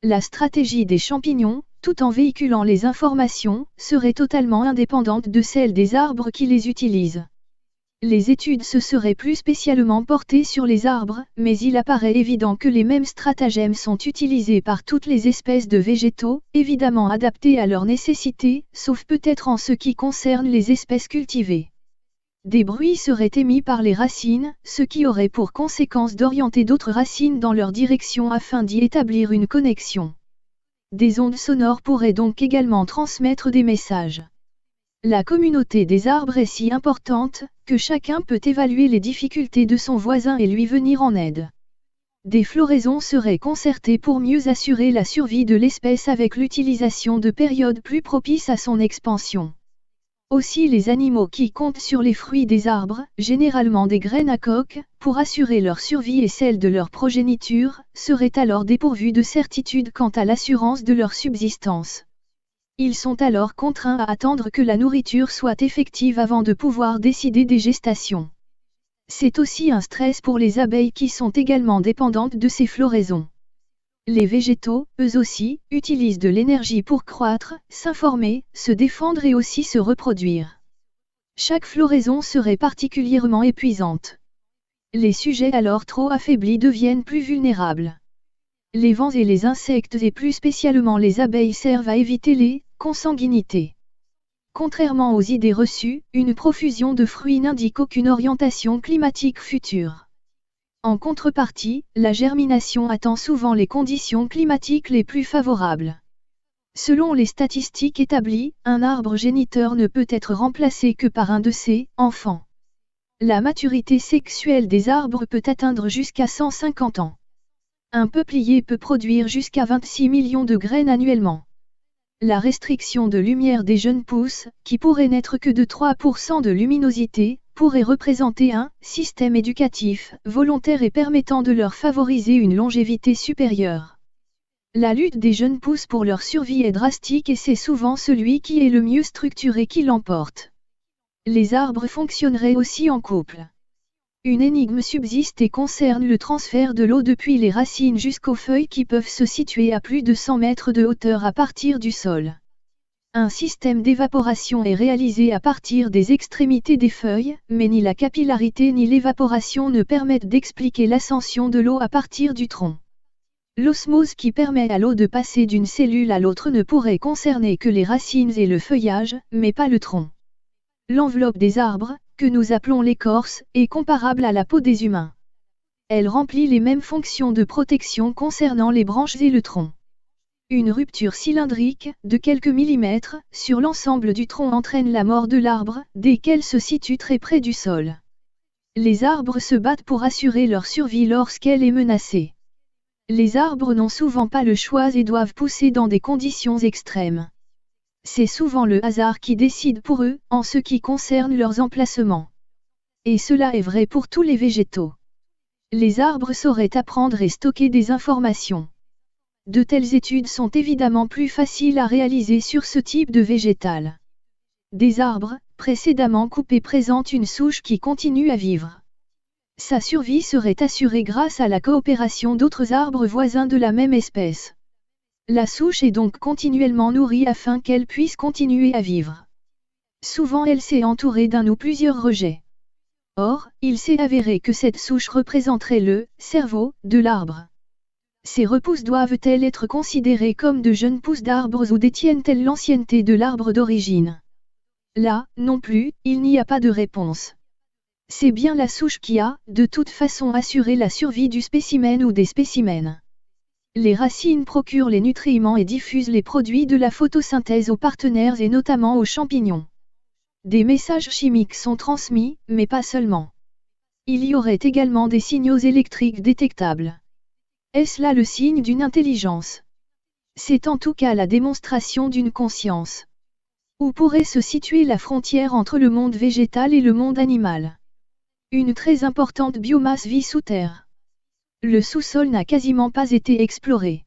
La stratégie des champignons, tout en véhiculant les informations, serait totalement indépendante de celle des arbres qui les utilisent. Les études se seraient plus spécialement portées sur les arbres, mais il apparaît évident que les mêmes stratagèmes sont utilisés par toutes les espèces de végétaux, évidemment adaptés à leurs nécessités, sauf peut-être en ce qui concerne les espèces cultivées. Des bruits seraient émis par les racines, ce qui aurait pour conséquence d'orienter d'autres racines dans leur direction afin d'y établir une connexion. Des ondes sonores pourraient donc également transmettre des messages. La communauté des arbres est si importante, que chacun peut évaluer les difficultés de son voisin et lui venir en aide. Des floraisons seraient concertées pour mieux assurer la survie de l'espèce avec l'utilisation de périodes plus propices à son expansion. Aussi les animaux qui comptent sur les fruits des arbres, généralement des graines à coque, pour assurer leur survie et celle de leur progéniture, seraient alors dépourvus de certitude quant à l'assurance de leur subsistance. Ils sont alors contraints à attendre que la nourriture soit effective avant de pouvoir décider des gestations. C'est aussi un stress pour les abeilles qui sont également dépendantes de ces floraisons. Les végétaux, eux aussi, utilisent de l'énergie pour croître, s'informer, se défendre et aussi se reproduire. Chaque floraison serait particulièrement épuisante. Les sujets alors trop affaiblis deviennent plus vulnérables. Les vents et les insectes et plus spécialement les abeilles servent à éviter les consanguinités. Contrairement aux idées reçues, une profusion de fruits n'indique aucune orientation climatique future. En contrepartie, la germination attend souvent les conditions climatiques les plus favorables. Selon les statistiques établies, un arbre géniteur ne peut être remplacé que par un de ses enfants. La maturité sexuelle des arbres peut atteindre jusqu'à 150 ans. Un peuplier peut produire jusqu'à 26 millions de graines annuellement. La restriction de lumière des jeunes pousses, qui pourrait n'être que de 3% de luminosité, pourrait représenter un système éducatif, volontaire et permettant de leur favoriser une longévité supérieure. La lutte des jeunes pousses pour leur survie est drastique et c'est souvent celui qui est le mieux structuré qui l'emporte. Les arbres fonctionneraient aussi en couple. Une énigme subsiste et concerne le transfert de l'eau depuis les racines jusqu'aux feuilles qui peuvent se situer à plus de 100 mètres de hauteur à partir du sol. Un système d'évaporation est réalisé à partir des extrémités des feuilles, mais ni la capillarité ni l'évaporation ne permettent d'expliquer l'ascension de l'eau à partir du tronc. L'osmose qui permet à l'eau de passer d'une cellule à l'autre ne pourrait concerner que les racines et le feuillage, mais pas le tronc. L'enveloppe des arbres, que nous appelons l'écorce, est comparable à la peau des humains. Elle remplit les mêmes fonctions de protection concernant les branches et le tronc. Une rupture cylindrique, de quelques millimètres, sur l'ensemble du tronc entraîne la mort de l'arbre, dès qu'elle se situe très près du sol. Les arbres se battent pour assurer leur survie lorsqu'elle est menacée. Les arbres n'ont souvent pas le choix et doivent pousser dans des conditions extrêmes. C'est souvent le hasard qui décide pour eux, en ce qui concerne leurs emplacements. Et cela est vrai pour tous les végétaux. Les arbres sauraient apprendre et stocker des informations. De telles études sont évidemment plus faciles à réaliser sur ce type de végétal. Des arbres, précédemment coupés présentent une souche qui continue à vivre. Sa survie serait assurée grâce à la coopération d'autres arbres voisins de la même espèce. La souche est donc continuellement nourrie afin qu'elle puisse continuer à vivre. Souvent elle s'est entourée d'un ou plusieurs rejets. Or, il s'est avéré que cette souche représenterait le cerveau de l'arbre. Ces repousses doivent-elles être considérées comme de jeunes pousses d'arbres ou détiennent-elles l'ancienneté de l'arbre d'origine? Là, non plus, il n'y a pas de réponse. C'est bien la souche qui a, de toute façon, assuré la survie du spécimen ou des spécimens. Les racines procurent les nutriments et diffusent les produits de la photosynthèse aux partenaires et notamment aux champignons. Des messages chimiques sont transmis, mais pas seulement. Il y aurait également des signaux électriques détectables. Est-ce là le signe d'une intelligence? C'est en tout cas la démonstration d'une conscience. Où pourrait se situer la frontière entre le monde végétal et le monde animal? Une très importante biomasse vit sous terre. Le sous-sol n'a quasiment pas été exploré.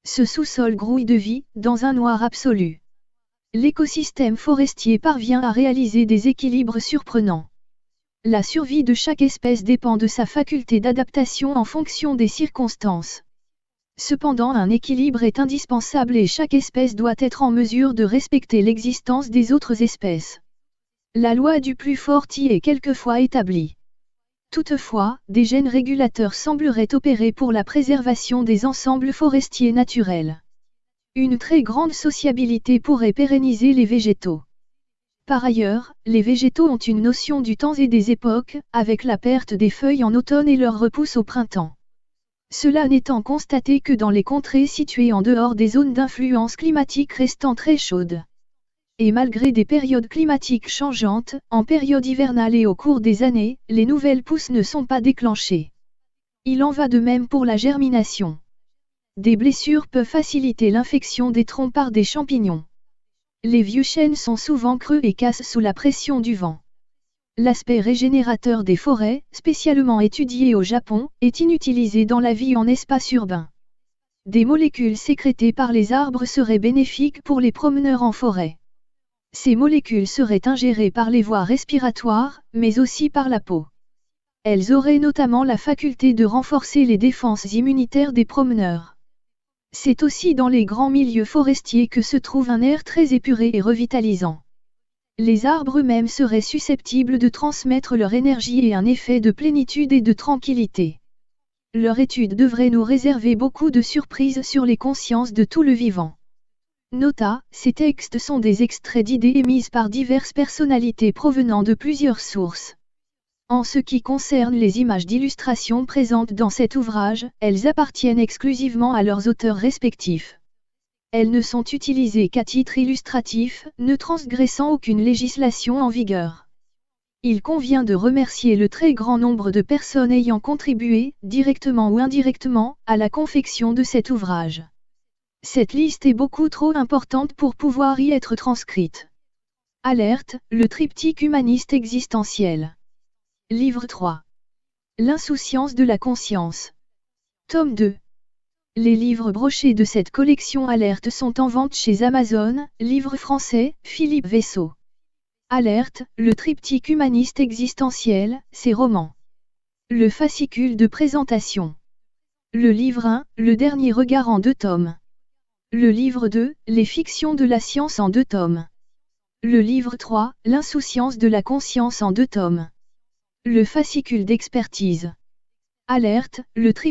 Ce sous-sol grouille de vie, dans un noir absolu. L'écosystème forestier parvient à réaliser des équilibres surprenants. La survie de chaque espèce dépend de sa faculté d'adaptation en fonction des circonstances. Cependant, un équilibre est indispensable et chaque espèce doit être en mesure de respecter l'existence des autres espèces. La loi du plus fort y est quelquefois établie. Toutefois, des gènes régulateurs sembleraient opérer pour la préservation des ensembles forestiers naturels. Une très grande sociabilité pourrait pérenniser les végétaux. Par ailleurs, les végétaux ont une notion du temps et des époques, avec la perte des feuilles en automne et leur repousse au printemps. Cela n'étant constaté que dans les contrées situées en dehors des zones d'influence climatique restant très chaudes. Et malgré des périodes climatiques changeantes, en période hivernale et au cours des années, les nouvelles pousses ne sont pas déclenchées. Il en va de même pour la germination. Des blessures peuvent faciliter l'infection des troncs par des champignons. Les vieux chênes sont souvent creux et cassent sous la pression du vent. L'aspect régénérateur des forêts, spécialement étudié au Japon, est inutilisé dans la vie en espace urbain. Des molécules sécrétées par les arbres seraient bénéfiques pour les promeneurs en forêt. Ces molécules seraient ingérées par les voies respiratoires, mais aussi par la peau. Elles auraient notamment la faculté de renforcer les défenses immunitaires des promeneurs. C'est aussi dans les grands milieux forestiers que se trouve un air très épuré et revitalisant. Les arbres eux-mêmes seraient susceptibles de transmettre leur énergie et un effet de plénitude et de tranquillité. Leur étude devrait nous réserver beaucoup de surprises sur les consciences de tout le vivant. Nota, ces textes sont des extraits d'idées émises par diverses personnalités provenant de plusieurs sources. En ce qui concerne les images d'illustration présentes dans cet ouvrage, elles appartiennent exclusivement à leurs auteurs respectifs. Elles ne sont utilisées qu'à titre illustratif, ne transgressant aucune législation en vigueur. Il convient de remercier le très grand nombre de personnes ayant contribué, directement ou indirectement, à la confection de cet ouvrage. Cette liste est beaucoup trop importante pour pouvoir y être transcrite. Alerte, le triptyque humaniste existentiel. Livre 3. L'insouciance de la conscience. Tome 2. Les livres brochés de cette collection Alerte sont en vente chez Amazon, livre français, Philippe Vaisseau. Alerte, le triptyque humaniste existentiel, ses romans. Le fascicule de présentation. Le livre 1, le dernier regard en 2 tomes. Le livre 2, les fictions de la science en 2 tomes. Le livre 3, l'insouciance de la conscience en 2 tomes. Le fascicule d'expertise. Alerte, le triptyque